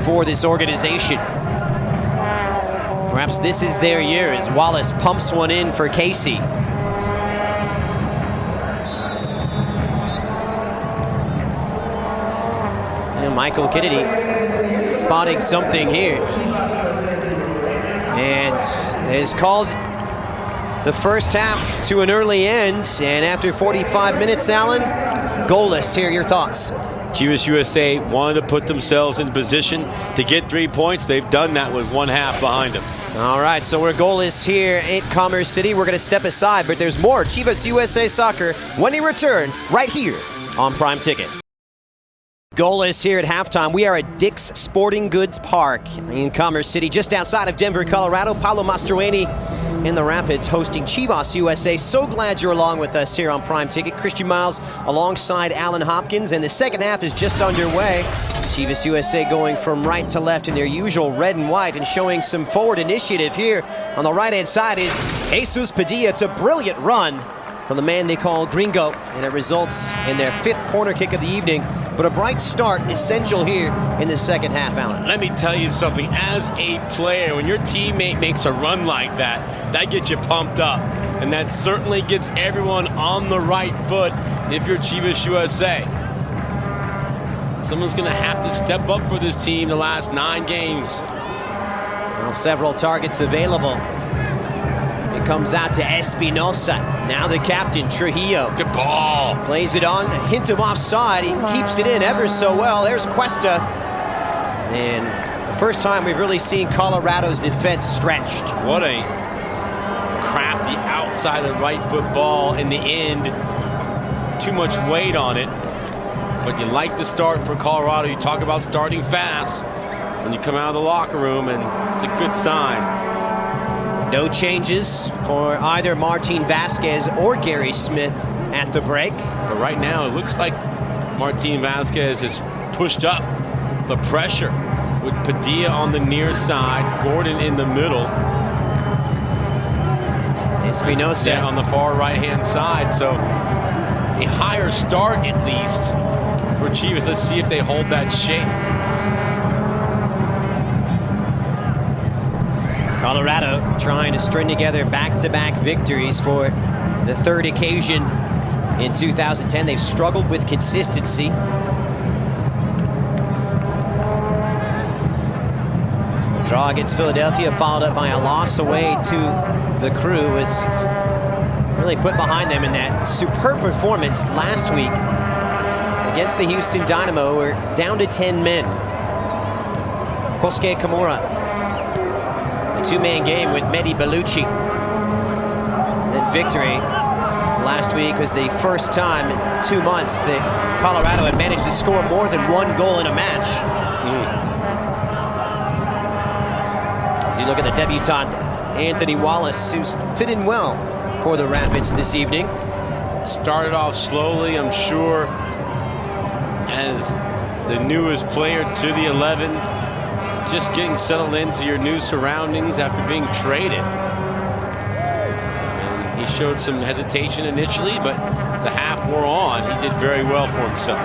for this organization. Perhaps this is their year as Wallace pumps one in for Casey. And Michael Kennedy spotting something here. And has called the first half to an early end. And after 45 minutes, Alan, goalless. Here are your thoughts. Chivas USA wanted to put themselves in position to get 3 points. They've done that with 1 half behind them. All right, so we're goalless here at Commerce City. We're going to step aside, but there's more Chivas USA Soccer when we return right here on Prime Ticket. Goalless here at halftime. We are at Dick's Sporting Goods Park in Commerce City, just outside of Denver, Colorado. Paulo Mastroeni and the Rapids hosting Chivas USA. So glad you're along with us here on Prime Ticket. Christian Miles alongside Alan Hopkins, and the second half is just underway. Chivas USA going from right to left in their usual red and white and showing some forward initiative here. On the right-hand side is Jesus Padilla. It's a brilliant run from the man they call Gringo, and it results in their 5th corner kick of the evening. But a bright start essential here in the second half, Alan. Let me tell you something. As a player, when your teammate makes a run like that, that gets you pumped up. And that certainly gets everyone on the right foot if you're Chivas USA. Someone's going to have to step up for this team the last 9 games. Well, several targets available. It comes out to Espinosa. Now the captain, Trujillo. Good ball. Plays it on, a hint of offside. He keeps it in ever so well. There's Cuesta. And the first time we've really seen Colorado's defense stretched. What a crafty outside the right foot ball in the end. Too much weight on it. But you like the start for Colorado. You talk about starting fast when you come out of the locker room, and it's a good sign. No changes for either Martin Vasquez or Gary Smith at the break. But right now, it looks like Martin Vasquez has pushed up the pressure with Padilla on the near side, Gordon in the middle. Espinosa on the far right-hand side. So a higher start, at least, for Chivas. Let's see if they hold that shape. Colorado trying to string together back-to-back victories for the 3rd occasion in 2010. They've struggled with consistency. The draw against Philadelphia followed up by a loss away to the Crew was really put behind them in that superb performance last week against the Houston Dynamo. We're down to 10 men. Kosuke Kimura, a 2-man game with Mehdi Bellucci. That victory last week was the first time in 2 months that Colorado had managed to score more than 1 goal in a match. As you look at the debutant, Anthony Wallace, who's fit in well for the Rapids this evening. Started off slowly, I'm sure, as the newest player to the 11. just getting settled into your new surroundings after being traded. And he showed some hesitation initially, but as the half wore on, he did very well for himself.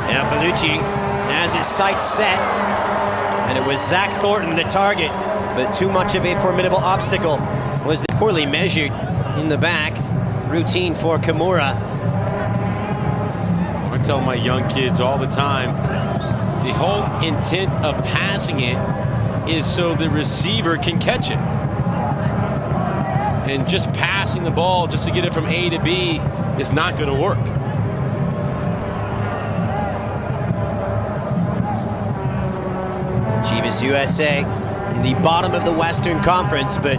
Yeah, Bellucci has his sights set, and it was Zach Thornton the target, but too much of a formidable obstacle was poorly measured in the back. Routine for Kimura. I tell my young kids all the time, the whole intent of passing it is so the receiver can catch it. And just passing the ball just to get it from A to B is not going to work. Chivas USA in the bottom of the Western Conference, but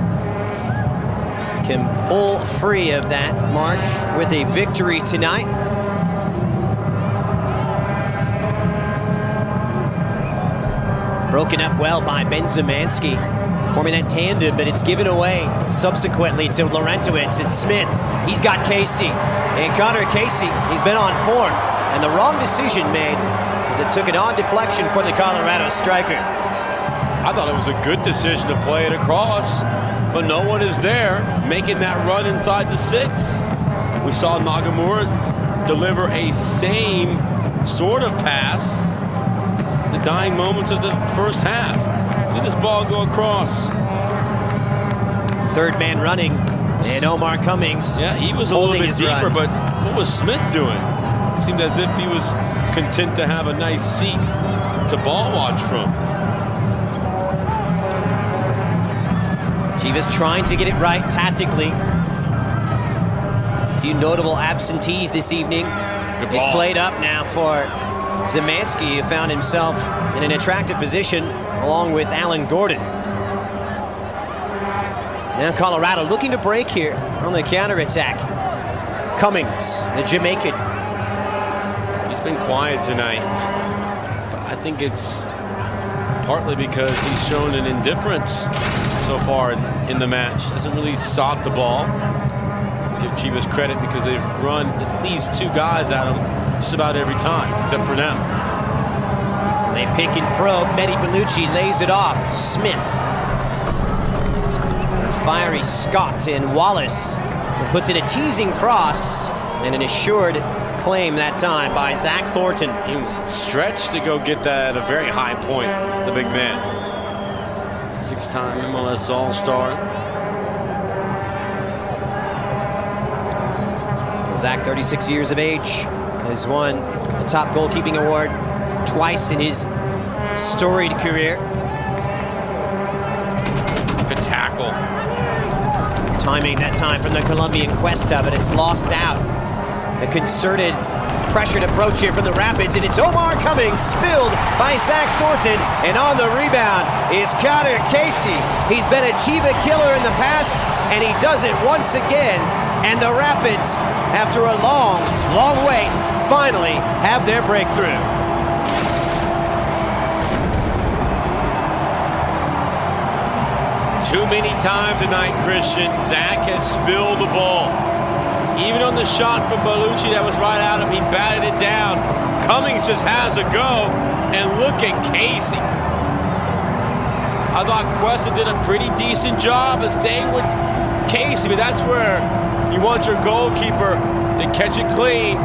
can pull free of that mark with a victory tonight. Broken up well by Ben Zemanski, forming that tandem, but it's given away subsequently to Laurentowicz. It's Smith. He's got Casey. And Connor Casey, he's been on form. And the wrong decision made as it took an odd deflection for the Colorado striker. I thought it was a good decision to play it across, but no one is there making that run inside the 6. We saw Nagamura deliver a same sort of pass the dying moments of the first half. Let this ball go across. Third man running, and Omar Cummings. Yeah, he was a little bit deeper, but what was Smith doing? It seemed as if he was content to have a nice seat to ball watch from. Chivas trying to get it right tactically. A few notable absentees this evening. It's played up now for Zemanski, who found himself in an attractive position along with Alan Gordon. Now Colorado looking to break here on the counterattack. Cummings, the Jamaican. He's been quiet tonight, but I think it's partly because he's shown an indifference so far in the match. Hasn't really sought the ball. Give Chivas credit because they've run at least 2 guys at him just about every time, except for now. They pick and probe. Mehdi Bellucci lays it off. Smith. Fiery Scott and Wallace puts in a teasing cross and an assured claim that time by Zach Thornton. He stretched to go get that at a very high point, the big man. 6-time MLS All-Star. Zach, 36 years of age, has won the top goalkeeping award twice in his storied career. Good tackle. Timing that time from the Colombian Cuesta, but it's lost out. A concerted, pressured approach here from the Rapids, and it's Omar Cummings, spilled by Zach Thornton, and on the rebound is Connor Casey. He's been a Chiva killer in the past, and he does it once again, and the Rapids, after a long, long wait, finally have their breakthrough. Too many times tonight, Christian, Zach has spilled the ball. Even on the shot from Bellucci that was right at him, he batted it down. Cummings just has a go, and look at Casey. I thought Cuesta did a pretty decent job of staying with Casey, but that's where you want your goalkeeper to catch it clean.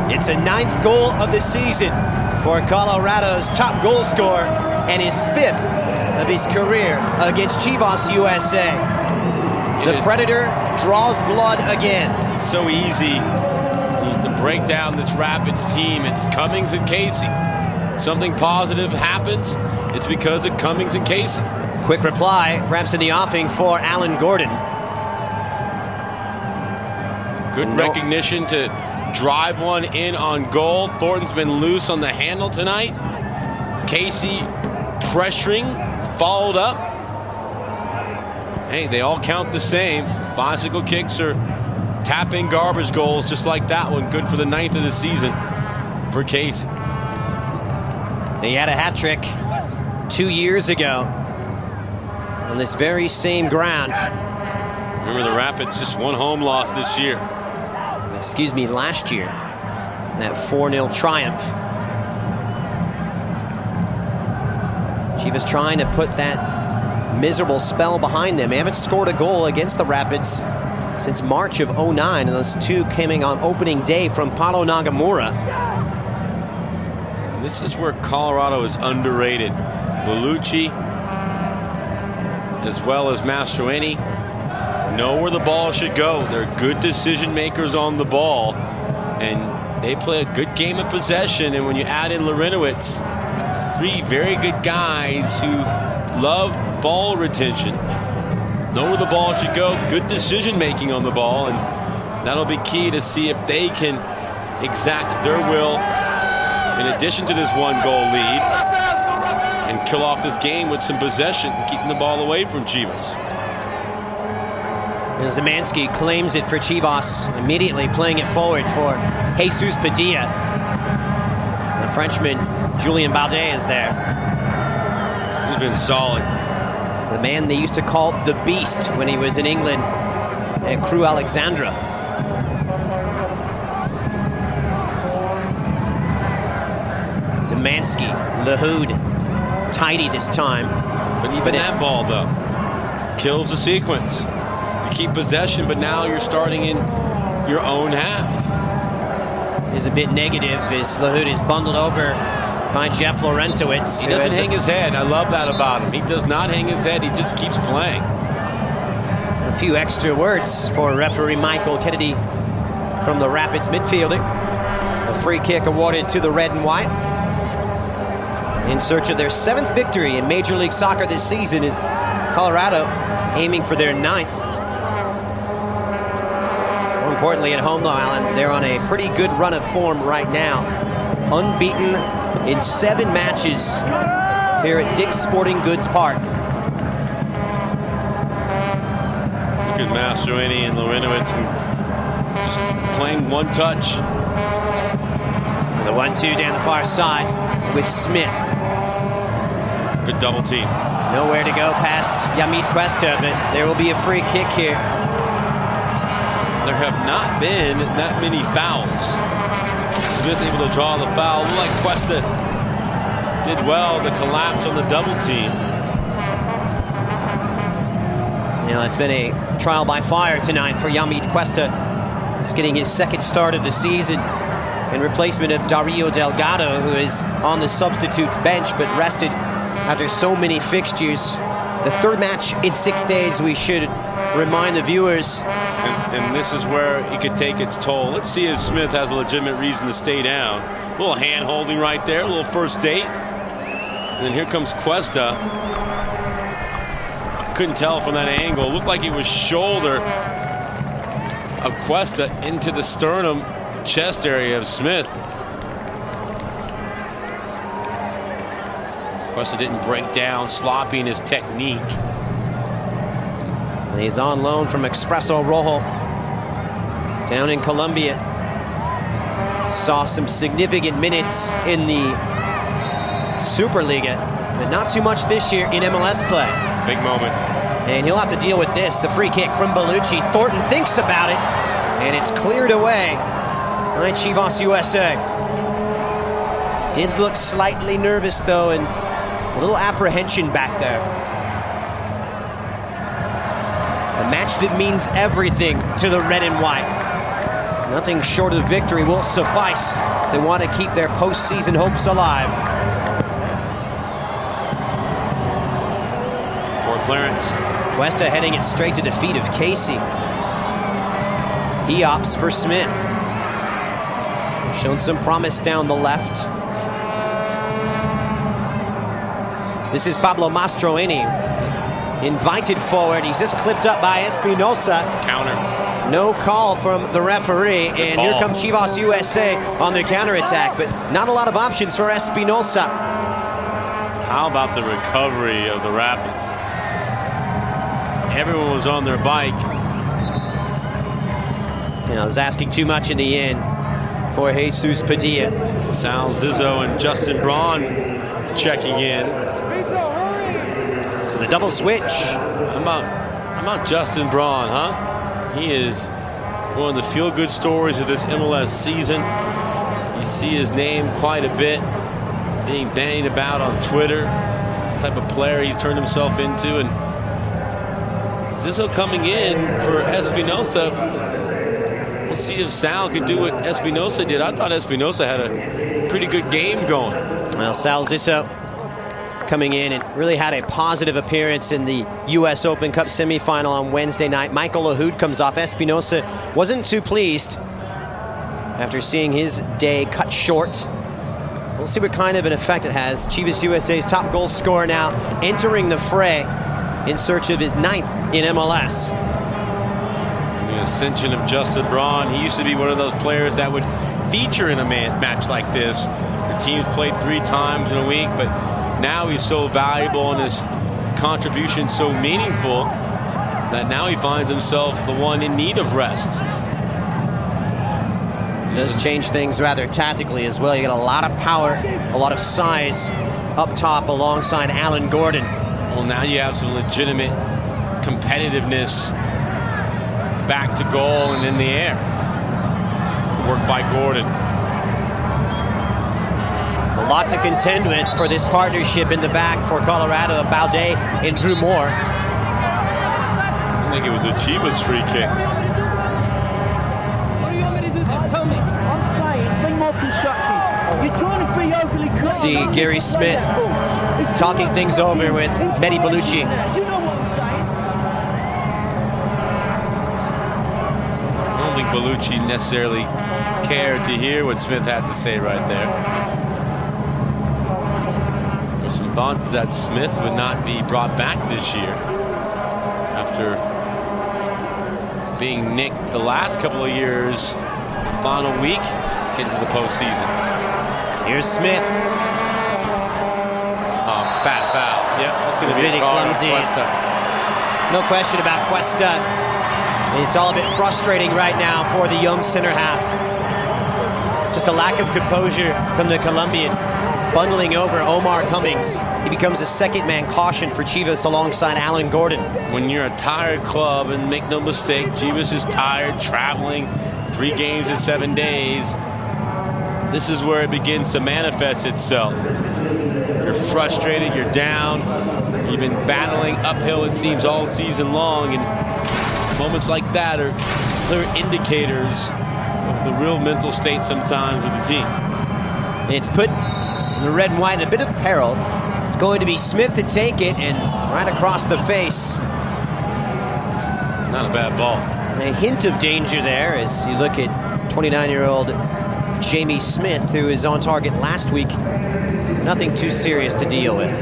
It's a 9th goal of the season for Colorado's top goal scorer, and his 5th of his career against Chivas USA. The Predator draws blood again. It's so easy to break down this Rapids team. It's Cummings and Casey. Something positive happens, it's because of Cummings and Casey. Quick reply, perhaps in the offing for Alan Gordon. Good recognition to drive one in on goal. Thornton's been loose on the handle tonight. Casey pressuring, followed up. Hey, they all count the same. Bicycle kicks or tap-in garbage goals just like that one. Good for the 9th of the season for Casey. He had a hat trick 2 years ago on this very same ground. Remember, the Rapids just one home loss this year. Excuse me, last year. That 4-0 triumph. Chivas trying to put that miserable spell behind them. They haven't scored a goal against the Rapids since March of '09, and those two coming on opening day from Paulo Nagamura. This is where Colorado is underrated. Bellucci, as well as Mastroeni, know where the ball should go. They're good decision makers on the ball, and they play a good game of possession. And when you add in Larinowitz, three very good guys who love ball retention, know where the ball should go, good decision making on the ball, and that'll be key to see if they can exact their will in addition to this one-goal lead and kill off this game with some possession, keeping the ball away from Chivas. And Szymanski claims it for Chivas, immediately playing it forward for Jesus Padilla. The Frenchman, Julien Balde, is there. He's been solid. The man they used to call the Beast when he was in England at Crew Alexandra. Szymanski, Lahoud, tidy this time. But even that ball, though, kills the sequence. You keep possession, but now you're starting in your own half. Is a bit negative as Lahoud is bundled over by Jeff Laurentowicz. He doesn't hang his head. I love that about him. He does not hang his head. He just keeps playing. A few extra words for referee Michael Kennedy from the Rapids midfielder. A free kick awarded to the red and white. In search of their 7th victory in Major League Soccer this season is Colorado aiming for their 9th. More importantly at home though, Alan, they're on a pretty good run of form right now. Unbeaten in 7 matches here at Dick's Sporting Goods Park. Look at Mastroeni and Larinowitz and just playing one touch. The 1-2 down the far side with Smith. Good double team. Nowhere to go past Yamit Cuesta, but there will be a free kick here. There have not been that many fouls. Smith able to draw the foul. Looked like Cuesta did well to collapse on the double team. You know, it's been a trial by fire tonight for Yamit Cuesta. He's getting his 2nd start of the season in replacement of Dario Delgado, who is on the substitutes bench but rested after so many fixtures. The 3rd match in 6 days, we should remind the viewers. And this is where it could take its toll. Let's see if Smith has a legitimate reason to stay down. A little hand-holding right there, a little first date. And then here comes Cuesta. Couldn't tell from that angle. Looked like it was shoulder of Cuesta into the sternum chest area of Smith. Cuesta didn't break down, sloppy in his technique. And he's on loan from Expreso Rojo down in Colombia. Saw some significant minutes in the Superliga, but not too much this year in MLS play. Big moment. And he'll have to deal with this. The free kick from Bellucci. Thornton thinks about it, and it's cleared away by Chivas USA. Did look slightly nervous, though, and a little apprehension back there. A match that means everything to the red and white. Nothing short of victory will suffice. They want to keep their postseason hopes alive. Poor clearance. Cuesta heading it straight to the feet of Casey. He opts for Smith. Shown some promise down the left. This is Pablo Mastroeni. Invited forward. He's just clipped up by Espinosa. Counter. No call from the referee. And here comes Chivas USA on their counterattack. But not a lot of options for Espinosa. How about the recovery of the Rapids? Everyone was on their bike. You know, I was asking too much in the end for Jesus Padilla. Sal Zizzo and Justin Braun checking in. So the double switch. How about Justin Braun, huh? He is one of the feel-good stories of this MLS season. You see his name quite a bit, being bandied about on Twitter. type of player he's turned himself into. And Zizzo coming in for Espinosa. We'll see if Sal can do what Espinosa did. I thought Espinosa had a pretty good game going. Well, Sal Zizzo coming in and really had a positive appearance in the U.S. Open Cup semifinal on Wednesday night. Michael Lahoud comes off. Espinosa wasn't too pleased after seeing his day cut short. We'll see what kind of an effect it has. Chivas USA's top goal scorer now entering the fray in search of his 9th in MLS. The ascension of Justin Braun. He used to be one of those players that would feature in a match like this. The team's played 3 times in a week, but now he's so valuable and his contribution so meaningful that now he finds himself the one in need of rest. Does change things rather tactically as well. You get a lot of power, a lot of size up top alongside Alan Gordon. Well, now you have some legitimate competitiveness back to goal and in the air. Work by Gordon. A lot to contend with for this partnership in the back for Colorado. Balde and Drew Moore. I think it was a Chivas free kick. What do you want me to do then? Tell me. I'm saying, be more constructive. You're trying to be overly critical. See Gary Smith talking things over with Mehdi Bellucci. You know what I'm saying? I don't think Bellucci necessarily cared to hear what Smith had to say right there. There's some thoughts that Smith would not be brought back this year after being nicked the last couple of years. The final week, getting to the postseason. Here's Smith. Oh, bad foul. Yep, that's going to be really a call on clumsy. Cuesta. No question about Cuesta. It's all a bit frustrating right now for the young center half. Just a lack of composure from the Colombian. Bundling over Omar Cummings. He becomes a second-man caution for Chivas alongside Alan Gordon. When you're a tired club, and make no mistake, Chivas is tired, traveling 3 games in 7 days. This is where it begins to manifest itself. You're frustrated, you're down. You've been battling uphill, it seems, all season long, and moments like that are clear indicators of the real mental state sometimes of the team. It's put the red and white in a bit of peril. It's going to be Smith to take it, and right across the face. Not a bad ball. A hint of danger there as you look at 29-year-old Jamie Smith, who was on target last week. Nothing too serious to deal with.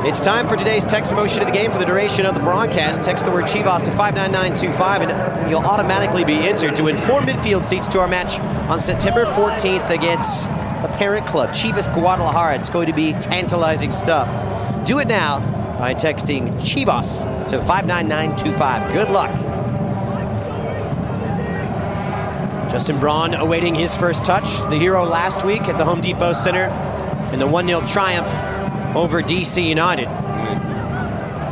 It's time for today's text promotion of the game for the duration of the broadcast. Text the word Chivas to 59925 and you'll automatically be entered to win 4 midfield seats to our match on September 14th against the parent club, Chivas Guadalajara. It's going to be tantalizing stuff. Do it now by texting Chivas to 59925. Good luck. Justin Braun awaiting his first touch. The hero last week at the Home Depot Center in the 1-0 triumph over DC United.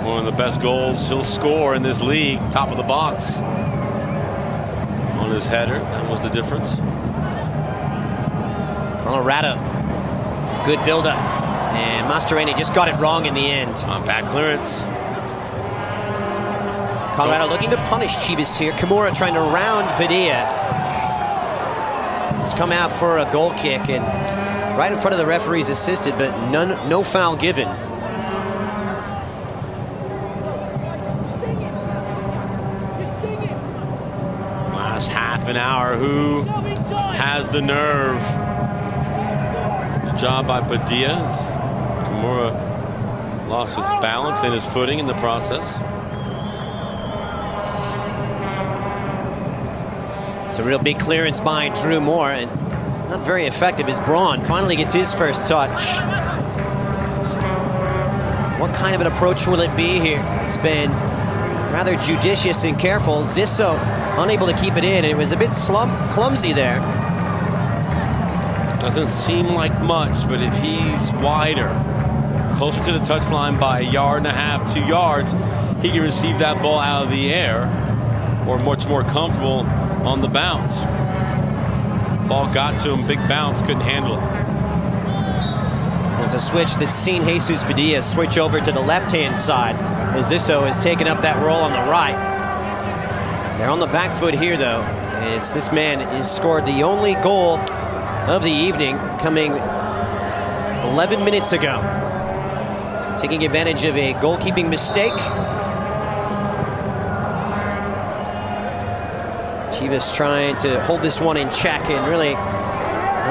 One of the best goals he'll score in this league, top of the box. On his header, that was the difference. Colorado, good build-up. And Mastroeni just got it wrong in the end. Bad clearance. Colorado looking to punish Chivas here. Kimura trying to round Padilla. It's come out for a goal kick and right in front of the referee's assisted, but no foul given. Last half an hour, who has the nerve? Good job by Padilla. Kimura lost his balance and his footing in the process. It's a real big clearance by Drew Moore, and not very effective as Braun finally gets his first touch. What kind of an approach will it be here? It's been rather judicious and careful. Zizzo unable to keep it in, and it was a bit clumsy there. Doesn't seem like much, but if he's wider, closer to the touchline by 1.5 yards, 2 yards, he can receive that ball out of the air, or much more comfortable on the bounce. Ball got to him, big bounce, couldn't handle it. Well, It's a switch that's seen Jesus Padilla switch over to the left-hand side, as Zisso has taken up that role on the right. They're on the back foot here, though. It's this man has scored the only goal of the evening, coming 11 minutes ago. Taking advantage of a goalkeeping mistake. Chivas trying to hold this one in check, and really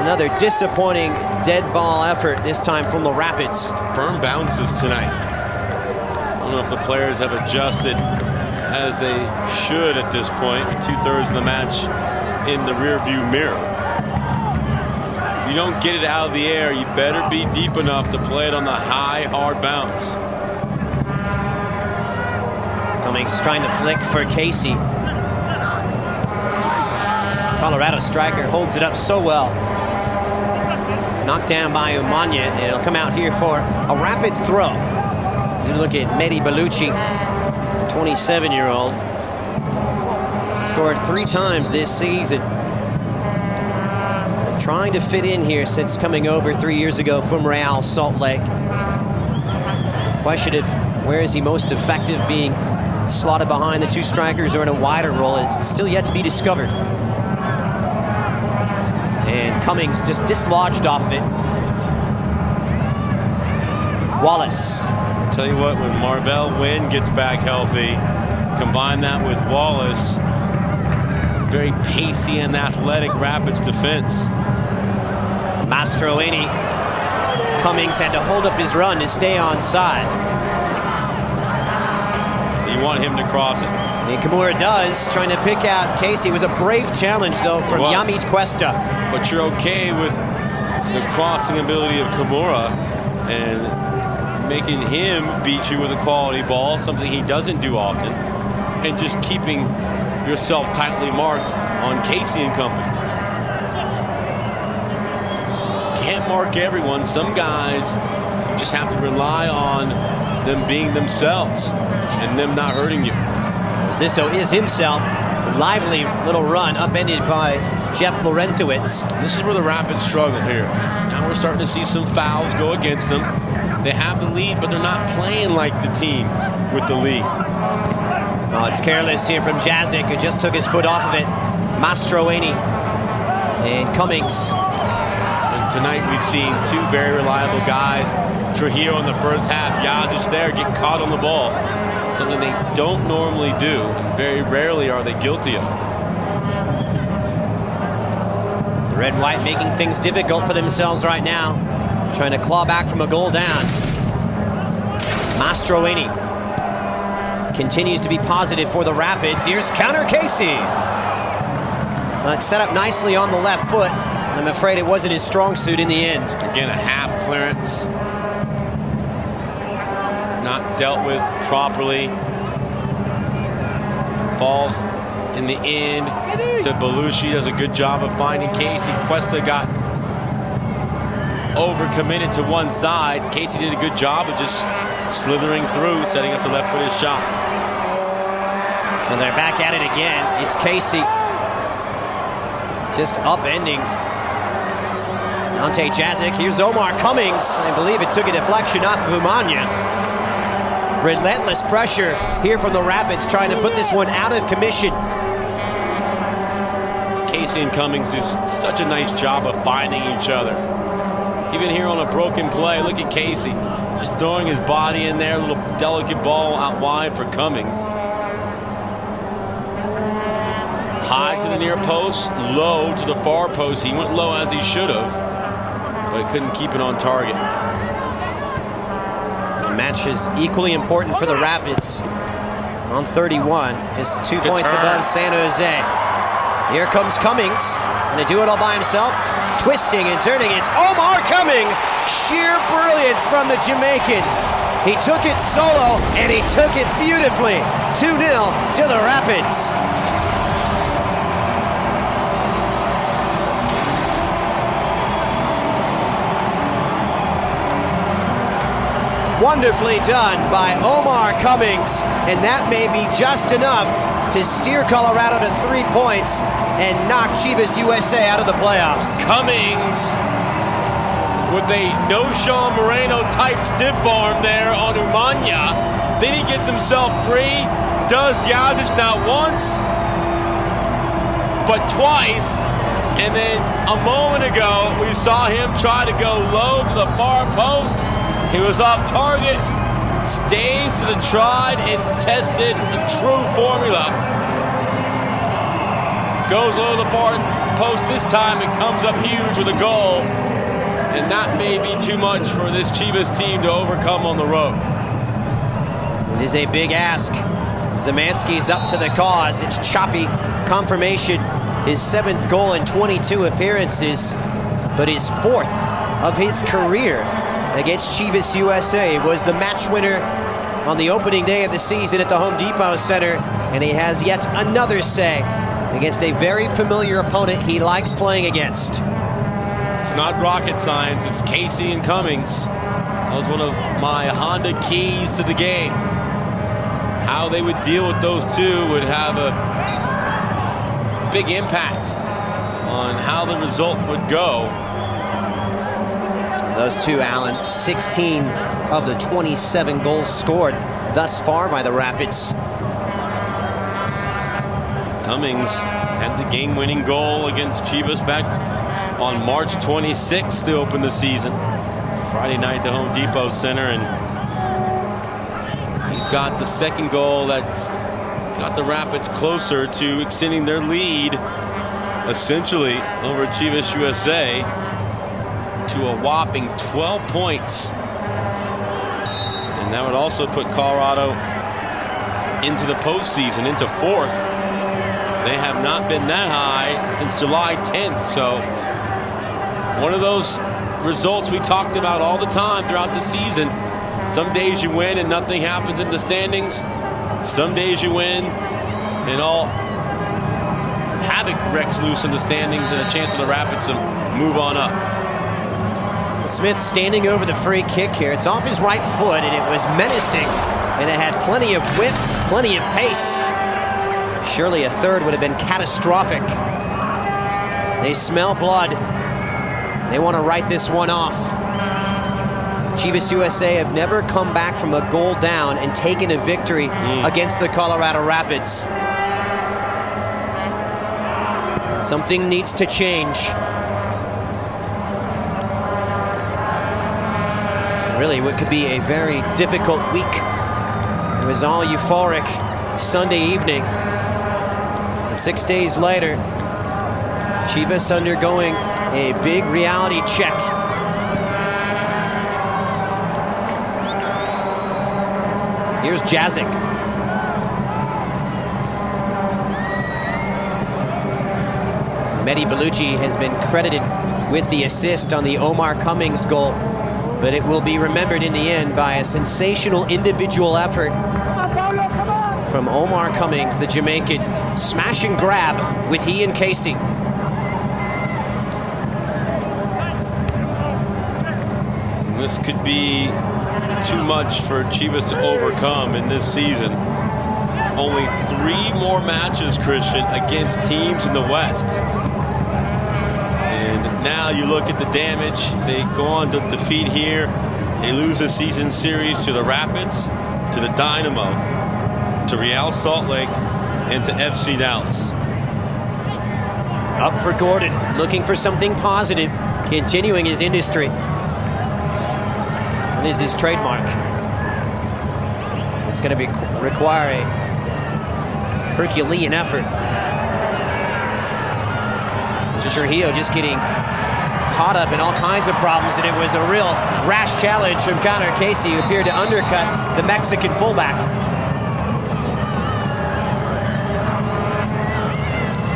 another disappointing dead ball effort, this time from the Rapids. Firm bounces tonight. I don't know if the players have adjusted as they should at this point, with 2/3 of the match in the rearview mirror. If you don't get it out of the air, you better be deep enough to play it on the high, hard bounce. Cummings trying to flick for Casey. Colorado striker holds it up so well. Knocked down by Umanya, and it'll come out here for a Rapids throw. So you look at Mehdi Bellucci, 27-year-old. Scored 3 times this season. But trying to fit in here since coming over 3 years ago from Real Salt Lake. Question of where is he most effective, being slotted behind the 2 strikers or in a wider role, is still yet to be discovered. And Cummings just dislodged off of it. Wallace. I'll tell you what, when Marvell Wynn gets back healthy, combine that with Wallace, very pacey and athletic Rapids defense. Mastroeni. Cummings had to hold up his run to stay onside. You want him to cross it. And Kimura does, trying to pick out Casey. It was a brave challenge, though, from Yamit Cuesta. But you're okay with the crossing ability of Kimura and making him beat you with a quality ball, something he doesn't do often, and just keeping yourself tightly marked on Casey and company. Can't mark everyone. Some guys, you just have to rely on them being themselves and them not hurting you. Zisso is himself. Lively little run upended by Jeff Florentowicz. This is where the Rapids struggle here. Now we're starting to see some fouls go against them. They have the lead, but they're not playing like the team with the lead. Oh, it's careless here from Jazic, who just took his foot off of it. Mastroeni and Cummings. And tonight we've seen 2 very reliable guys. Trujillo in the first half, Yazic there, get caught on the ball. Something they don't normally do, and very rarely are they guilty of. The Red and White making things difficult for themselves right now, trying to claw back from a goal down. Mastroeni continues to be positive for the Rapids. Here's counter Casey. It's set up nicely on the left foot, and I'm afraid it wasn't his strong suit in the end. Again, a half clearance. Not dealt with properly. Falls in the end to Bellucci. Does a good job of finding Casey. Cuesta got overcommitted to one side. Casey did a good job of just slithering through, setting up the left-footed shot. And they're back at it again. It's Casey. Just upending Ante Jazic. Here's Omar Cummings. I believe it took a deflection off of Umanya. Relentless pressure here from the Rapids, trying to put this one out of commission. Casey and Cummings do such a nice job of finding each other. Even here on a broken play, look at Casey. Just throwing his body in there, a little delicate ball out wide for Cummings. High to the near post, low to the far post. He went low as he should have, but couldn't keep it on target. The match is equally important for the Rapids on 31, just 2 points above San Jose. Here comes Cummings, going to do it all by himself, twisting and turning. It's Omar Cummings, sheer brilliance from the Jamaican. He took it solo, and he took it beautifully. 2-0 to the Rapids. Wonderfully done by Omar Cummings, and that may be just enough to steer Colorado to 3 points and knock Chivas USA out of the playoffs. Cummings with a no Sean Moreno type stiff arm there on Umanya. Then he gets himself free, does Yazic not once, but twice. And then a moment ago, we saw him try to go low to the far post. He was off target, stays to the tried and tested and true formula. Goes low to the far post this time and comes up huge with a goal. And that may be too much for this Chivas team to overcome on the road. It is a big ask. Zemansky's up to the cause. It's choppy confirmation. His 7th goal in 22 appearances, but his 4th of his career against Chivas USA. Was the match winner on the opening day of the season at the Home Depot Center, and he has yet another say against a very familiar opponent he likes playing against. It's not rocket science, it's Casey and Cummings. That was one of my Honda keys to the game. How they would deal with those two would have a big impact on how the result would go. Those two, Alan, 16 of the 27 goals scored thus far by the Rapids. Cummings had the game-winning goal against Chivas back on March 26th to open the season. Friday night at the Home Depot Center, and he's got the second goal that's got the Rapids closer to extending their lead, essentially, over Chivas USA to a whopping 12 points. And that would also put Colorado into the postseason, into 4th. They have not been that high since July 10th. So one of those results we talked about all the time throughout the season. Some days you win and nothing happens in the standings. Some days you win and all havoc wrecks loose in the standings and a chance for the Rapids to move on up. Smith standing over the free kick here. It's off his right foot, and it was menacing, and it had plenty of whip, plenty of pace. Surely a third would have been catastrophic. They smell blood. They want to write this one off. Chivas USA have never come back from a goal down and taken a victory against the Colorado Rapids. Something needs to change. Really, what could be a very difficult week. It was all euphoric Sunday evening. And 6 days later, Chivas undergoing a big reality check. Here's Jazic. Mehdi Bellucci has been credited with the assist on the Omar Cummings goal, but it will be remembered in the end by a sensational individual effort from Omar Cummings, the Jamaican. Smash and grab with he and Casey. This could be too much for Chivas to overcome in this season. Only 3 more matches, Christian, against teams in the West. And now you look at the damage. They go on to defeat here. They lose a season series to the Rapids, to the Dynamo, to Real Salt Lake, and to FC Dallas. Up for Gordon, looking for something positive, continuing his industry. What is his trademark? It's going to require a Herculean effort. Trujillo just getting caught up in all kinds of problems, and it was a real rash challenge from Connor Casey, who appeared to undercut the Mexican fullback.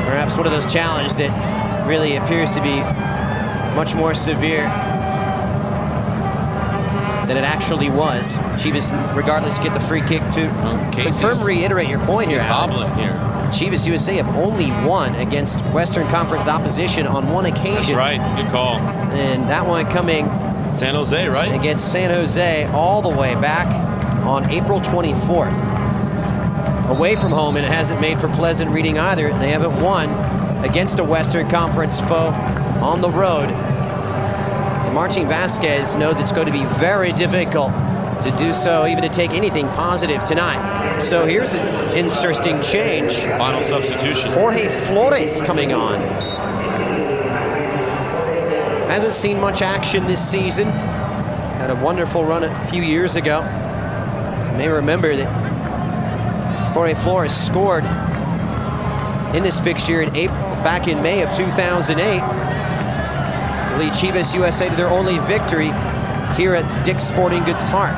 Perhaps one of those challenges that really appears to be much more severe than it actually was. Chivas, regardless, get the free kick to confirm, reiterate your point here. He's hobbling here. Chivas USA have only won against Western Conference opposition on one occasion. That's right, good call. And that one coming San Jose, right? Against San Jose all the way back on April 24th. Away from home, and it hasn't made for pleasant reading either. They haven't won against a Western Conference foe on the road Martin Vasquez knows it's going to be very difficult to do so, even to take anything positive tonight. So here's an interesting change. Final substitution. Jorge Flores coming on. Hasn't seen much action this season. Had a wonderful run a few years ago. You may remember that Jorge Flores scored in this fixture back in May of 2008. Lead Chivas USA to their only victory here at Dick's Sporting Goods Park.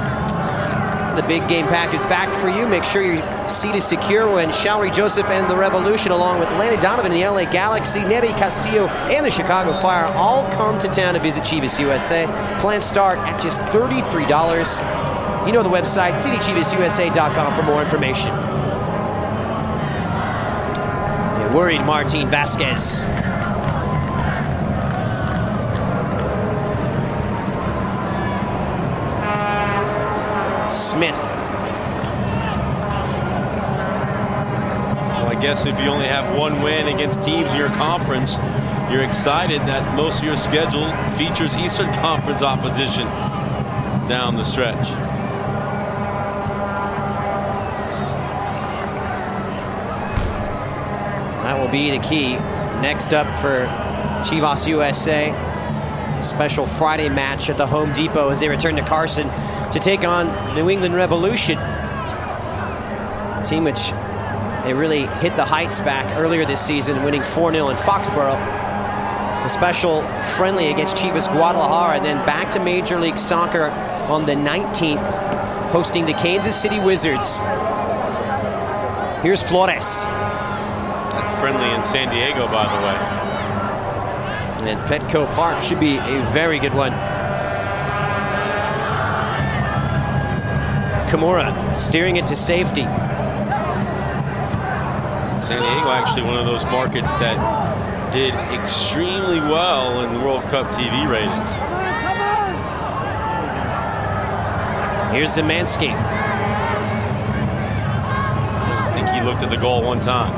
The big game pack is back for you. Make sure your seat is secure when Showery Joseph and the Revolution, along with Lanny Donovan and the LA Galaxy, Neri Castillo, and the Chicago Fire all come to town to visit Chivas USA. Plans start at just $33. You know the website, cdchivasusa.com for more information. You're worried, Martin Vasquez. Smith. Well, I guess if you only have one win against teams in your conference, you're excited that most of your schedule features Eastern Conference opposition down the stretch. That will be the key. Next up for Chivas USA, special Friday match at the Home Depot as they return to Carson to take on New England Revolution, a team which they really hit the heights back earlier this season, winning 4-0 in Foxborough. The special friendly against Chivas Guadalajara, and then back to Major League Soccer on the 19th, hosting the Kansas City Wizards. Here's Flores. Friendly in San Diego, by the way. And Petco Park should be a very good one. Kimura steering it to safety. San Diego actually one of those markets that did extremely well in World Cup TV ratings. Here's Zemansky. I think he looked at the goal one time.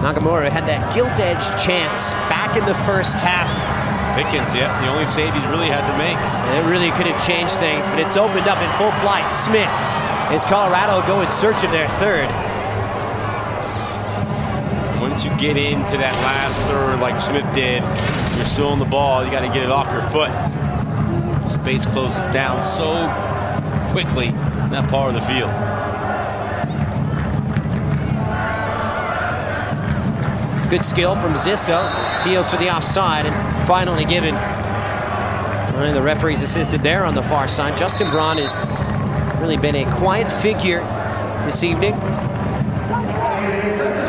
Nakamura had that gilt-edged chance back in the first half. Pickens, yeah, the only save he's really had to make. And it really could have changed things, but it's opened up in full flight. Smith, as Colorado go in search of their third. Once you get into that last third like Smith did, you're still on the ball, you got to get it off your foot. Space closes down so quickly in that part of the field. It's good skill from Zissou. Appeals for the offside and finally given. And the referee's assisted there on the far side. Justin Braun has really been a quiet figure this evening.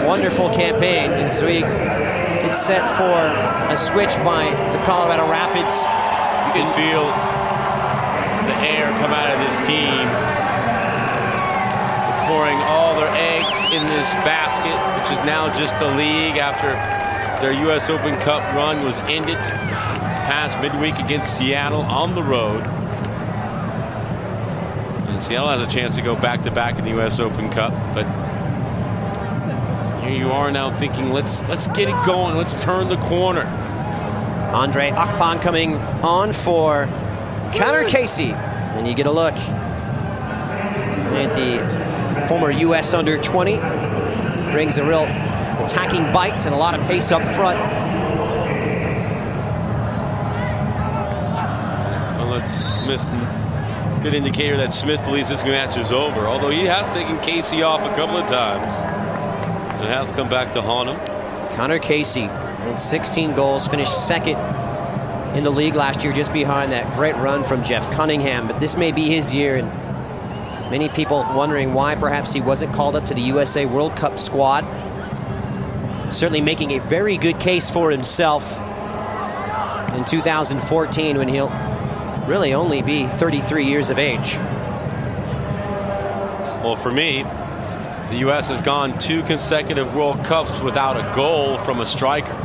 Wonderful campaign as we get set for a switch by the Colorado Rapids. You can feel the air come out of this team. They're pouring all their eggs in this basket, which is now just the league after their U.S. Open Cup run was ended this past midweek against Seattle on the road. And Seattle has a chance to go back-to-back in the U.S. Open Cup, but here you are now thinking, let's get it going, let's turn the corner. Andre Akpan coming on for Connor Casey. And you get a look at the former U.S. under-20. Brings a real attacking bite and a lot of pace up front. Well, that's Smith. Good indicator that Smith believes this match is over, although he has taken Casey off a couple of times. It has come back to haunt him. Connor Casey had 16 goals, finished second in the league last year, just behind that great run from Jeff Cunningham. But this may be his year, and many people wondering why perhaps he wasn't called up to the USA World Cup squad. Certainly making a very good case for himself in 2014 when he'll really only be 33 years of age. Well, for me, the U.S. has gone 2 consecutive World Cups without a goal from a striker.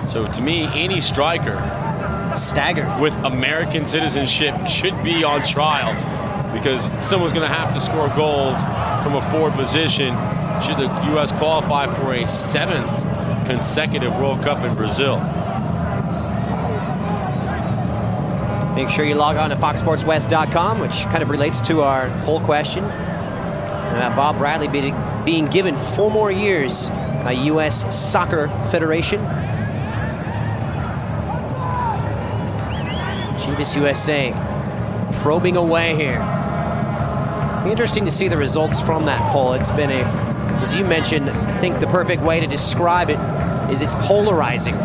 So to me, any striker staggered with American citizenship should be on trial, because someone's going to have to score goals from a forward position should the U.S. qualify for a 7th consecutive World Cup in Brazil. Make sure you log on to foxsportswest.com, which kind of relates to our poll question about Bob Bradley being given 4 more years by U.S. Soccer Federation. Chivas USA probing away here. Be interesting to see the results from that poll. It's been as you mentioned, I think the perfect way to describe it is it's polarizing.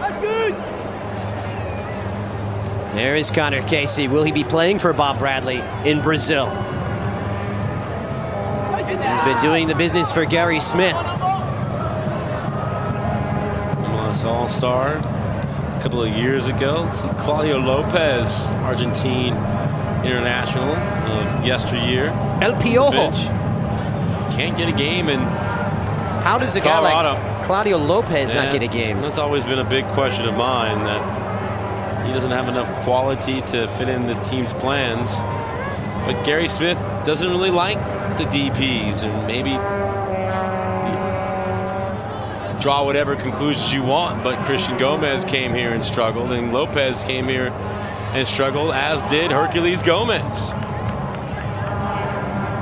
That's good. There is Connor Casey. Will he be playing for Bob Bradley in Brazil? He's been doing the business for Gary Smith. MLS All-Star a couple of years ago. Let's see, Claudio Lopez, Argentine international of yesteryear. El Piojo. Can't get a game in How does a Colorado. guy like Claudio Lopez not get a game? That's always been a big question of mine, that he doesn't have enough quality to fit in this team's plans. But Gary Smith doesn't really like the DPs, and maybe draw whatever conclusions you want, but Christian Gomez came here and struggled, and Lopez came here and struggled, as did Herculez Gomez.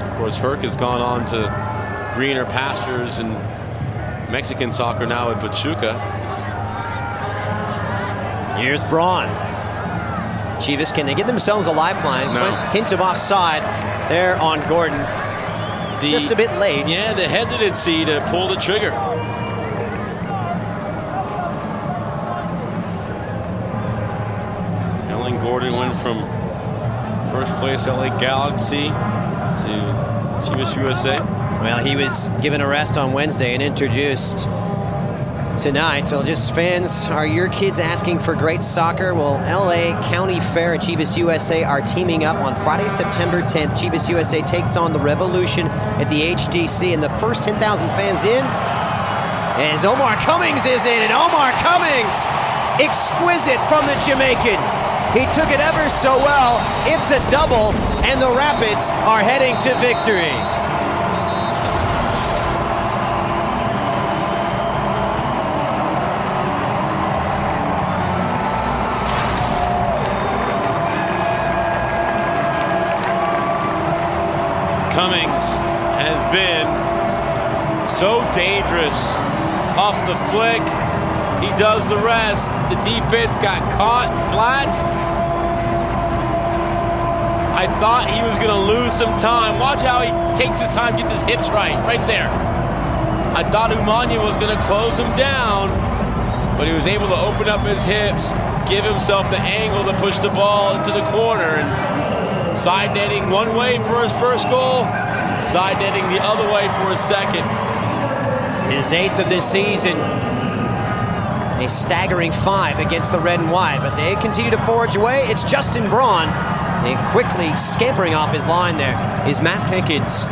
Of course, Herc has gone on to greener pastures in Mexican soccer now at Pachuca. Here's Braun. Chivas, can they get themselves a lifeline? No. Hint of offside there on Gordon. Just a bit late. Yeah, the hesitancy to pull the trigger. Gordon went from first place LA Galaxy to Chivas USA. Well, he was given a rest on Wednesday and introduced tonight. So just fans, are your kids asking for great soccer? Well, LA County Fair and Chivas USA are teaming up on Friday, September 10th. Chivas USA takes on the Revolution at the HDC, and the first 10,000 fans in as Omar Cummings is in, and Omar Cummings, exquisite from the Jamaican. He took it ever so well. It's a double, and the Rapids are heading to victory. Cummings has been so dangerous off the flick. He does the rest. The defense got caught flat. I thought he was going to lose some time. Watch how he takes his time, gets his hips right there. I thought Umanya was going to close him down, but he was able to open up his hips, give himself the angle to push the ball into the corner, and side netting one way for his first goal, side netting the other way for his second. His 8th of this season. A staggering 5 against the red and white, but they continue to forge away. It's Justin Braun, and quickly scampering off his line there is Matt Pickens.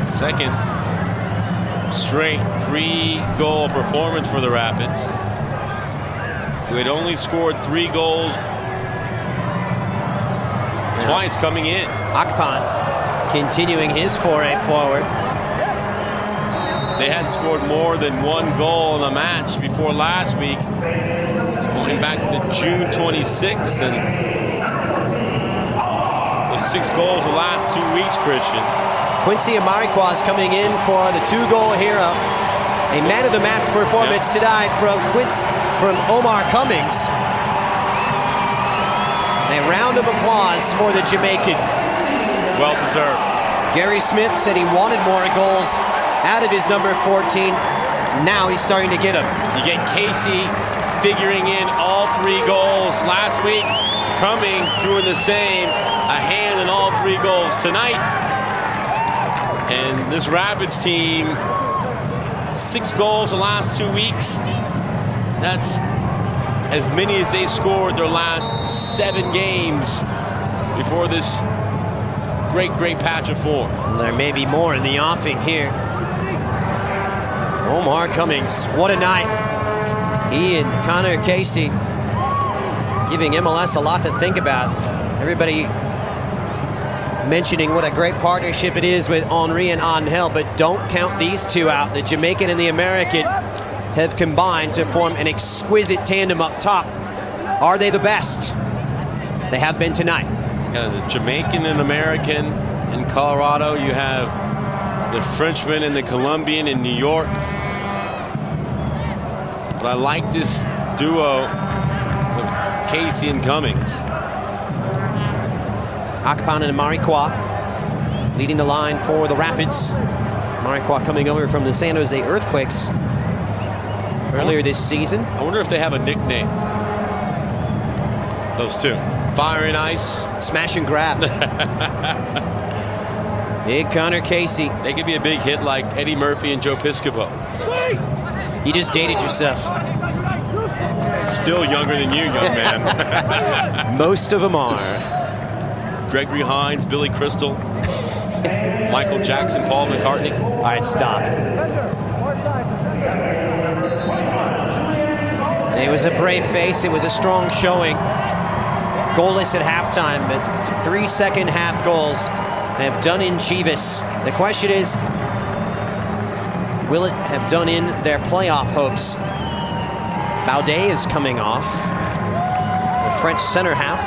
Second straight 3-goal performance for the Rapids, who had only scored 3 goals twice coming in. Akpan continuing his foray forward. They had scored more than 1 goal in a match before last week, going back to June 26th, and those 6 goals the last 2 weeks, Christian. Quincy Amarikwa coming in for the 2-goal hero. A man of the match performance tonight from Omar Cummings. A round of applause for the Jamaican. Well deserved. Gary Smith said he wanted more goals out of his number 14. Now he's starting to get them. You get Casey figuring in all 3 goals last week. Cummings doing the same, a hand in all 3 goals tonight. And this Rapids team, 6 goals the last 2 weeks. That's as many as they scored their last 7 games before this great patch of form. There may be more in the offing here. Omar Cummings, what a night. He and Connor Casey giving MLS a lot to think about. Everybody mentioning what a great partnership it is with Henry and Angel, but don't count these two out. The Jamaican and the American have combined to form an exquisite tandem up top. Are they the best? They have been tonight. Got the Jamaican and American in Colorado. You have the Frenchman and the Colombian in New York. But I like this duo of Casey and Cummings. Akpan and Marikwa leading the line for the Rapids. Marikwa coming over from the San Jose Earthquakes earlier this season. I wonder if they have a nickname. Those two. Fire and Ice. Smash and grab. Big Connor Casey. They could be a big hit like Eddie Murphy and Joe Piscopo. You just dated yourself. Still younger than you, young man. Most of them are. Gregory Hines, Billy Crystal, Michael Jackson, Paul McCartney. All right, stop. It was a brave face. It was a strong showing. Goalless at halftime, but 3 second-half goals have done in Chivas. The question is, will it have done in their playoff hopes? Baudet is coming off. The French center half.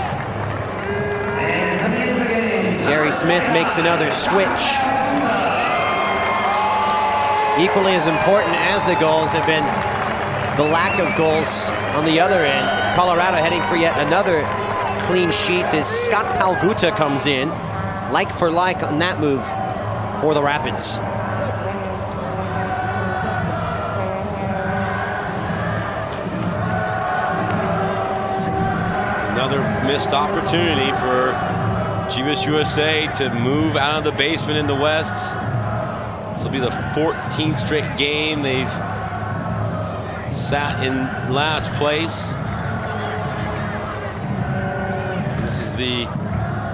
As Gary Smith makes another switch. Equally as important as the goals have been the lack of goals on the other end. Colorado heading for yet another clean sheet as Scott Palguta comes in, like for like on that move for the Rapids. Another missed opportunity for Chivas USA to move out of the basement in the West. This will be the 14th straight game they've sat in last place. This is the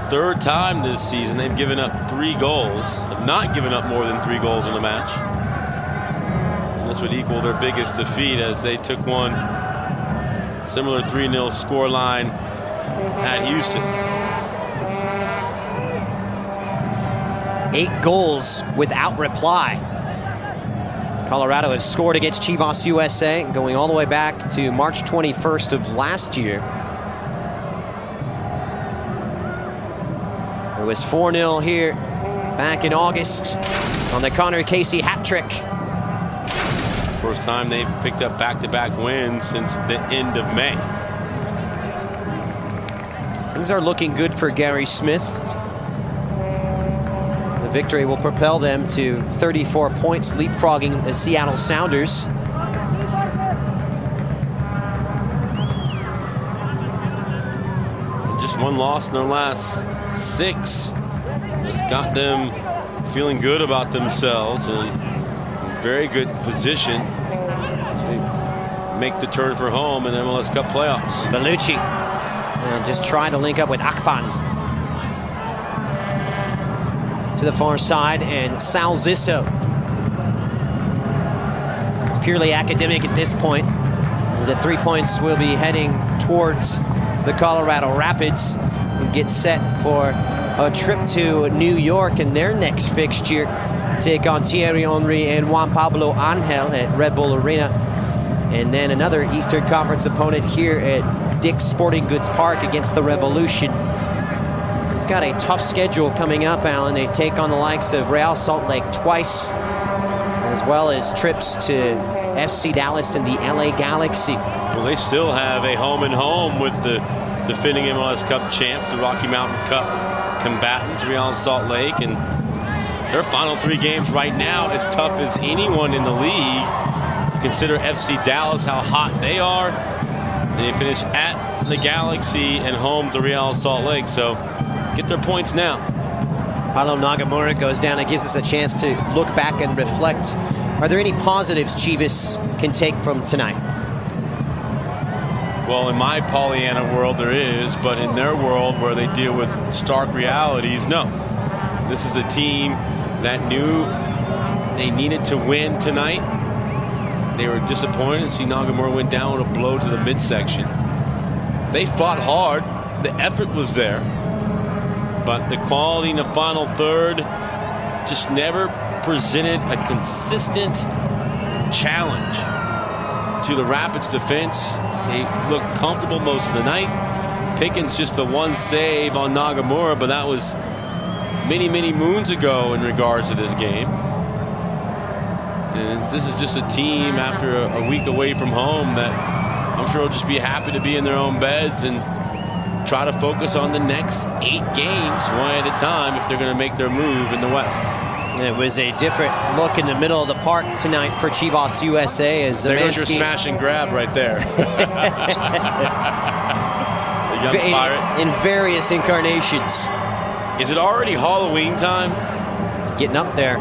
third time this season they've given up 3 goals, have not given up more than 3 goals in a match. And this would equal their biggest defeat as they took one similar 3-0 scoreline at Houston. 8 goals without reply. Colorado has scored against Chivas USA, going all the way back to March 21st of last year. It was 4-0 here back in August on the Connor Casey hat trick. First time they've picked up back-to-back wins since the end of May. Things are looking good for Gary Smith. The victory will propel them to 34 points, leapfrogging the Seattle Sounders. Just one loss in their last 6 has got them feeling good about themselves and in very good position to make the turn for home in the MLS Cup playoffs. Bellucci just trying to link up with Akpan. To the far side, and Sal Zisso. It's purely academic at this point, as the 3 points will be heading towards the Colorado Rapids, who get set for a trip to New York in their next fixture. Take on Thierry Henry and Juan Pablo Angel at Red Bull Arena. And then another Eastern Conference opponent here at Dick's Sporting Goods Park against the Revolution. They've got a tough schedule coming up, Alan. They take on the likes of Real Salt Lake twice, as well as trips to FC Dallas and the LA Galaxy. Well, they still have a home-and-home with the defending MLS Cup champs, the Rocky Mountain Cup combatants, Real Salt Lake, and their final 3 games right now is tough as anyone in the league. You consider FC Dallas, how hot they are. They finish at the Galaxy and home to Real Salt Lake, so get their points now. Paulo Nagamura goes down and gives us a chance to look back and reflect. Are there any positives Chivas can take from tonight? Well, in my Pollyanna world, there is, but in their world where they deal with stark realities, no. This is a team that knew they needed to win tonight. They were disappointed to see Nagamura went down with a blow to the midsection. They fought hard. The effort was there. but the quality in the final third just never presented a consistent challenge to the Rapids defense. They looked comfortable most of the night. Pickens just the one save on Nagamura, but that was many, many moons ago in regards to this game. And this is just a team after a week away from home that I'm sure will just be happy to be in their own beds and try to focus on the next 8 games one at a time if they're going to make their move in the West. It was a different look in the middle of the park tonight for Chivas USA as there goes your smash and grab right there. The young pirate. In various incarnations. Is it already Halloween time? Getting up there.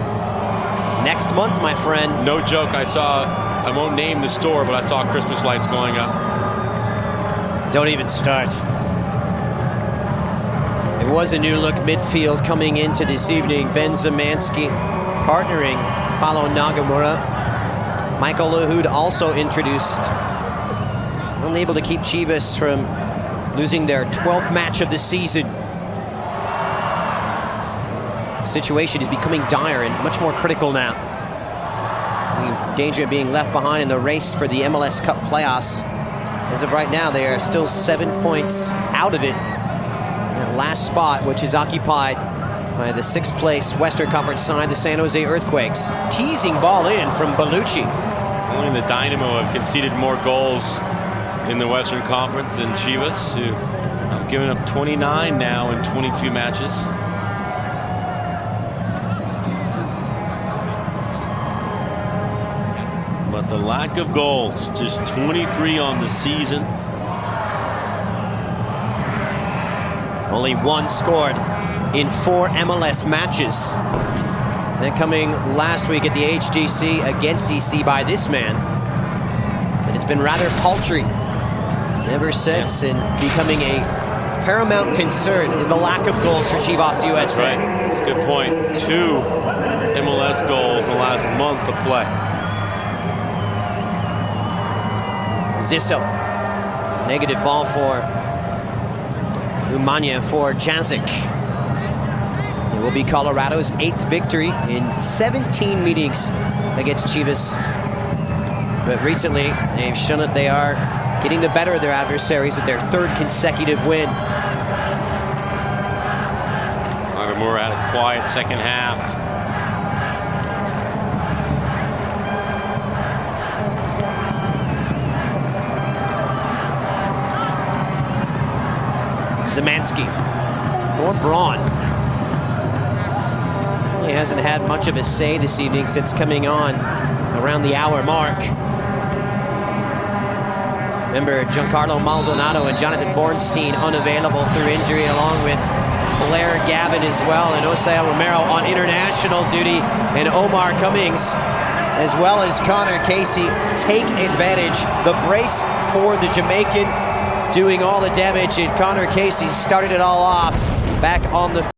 Next month, my friend. No joke, I won't name the store, but I saw Christmas lights going up. Don't even start. It was a new look midfield coming into this evening. Ben Zemansky partnering Paulo Nagamura. Michael Lahoud also introduced. Unable to keep Chivas from losing their 12th match of the season. The situation is becoming dire and much more critical now. In danger of being left behind in the race for the MLS Cup playoffs. As of right now, they are still 7 points out of it. That last spot, which is occupied by the 6th place Western Conference side, the San Jose Earthquakes. Teasing ball in from Bellucci. Only the Dynamo have conceded more goals in the Western Conference than Chivas, who have given up 29 now in 22 matches. But the lack of goals, just 23 on the season. Only 1 scored in 4 MLS matches. Then coming last week at the HDC against DC by this man. And it's been rather paltry ever since, and becoming a paramount concern is the lack of goals for Chivas USA. That's right. That's a good point. 2 MLS goals in the last month of play. Zissou. Negative ball for Umanya for Jazic. It will be Colorado's 8th victory in 17 meetings against Chivas. But recently, they've shown that they are getting the better of their adversaries with their 3rd consecutive win. Nagamura had a quiet second half. Zemansky for Braun. He hasn't had much of a say this evening since coming on around the hour mark. Remember, Giancarlo Maldonado and Jonathan Bornstein unavailable through injury, along with Blair Gavin as well, and Osael Romero on international duty, and Omar Cummings, as well as Connor Casey, take advantage. The brace for the Jamaican doing all the damage, and Connor Casey started it all off back on the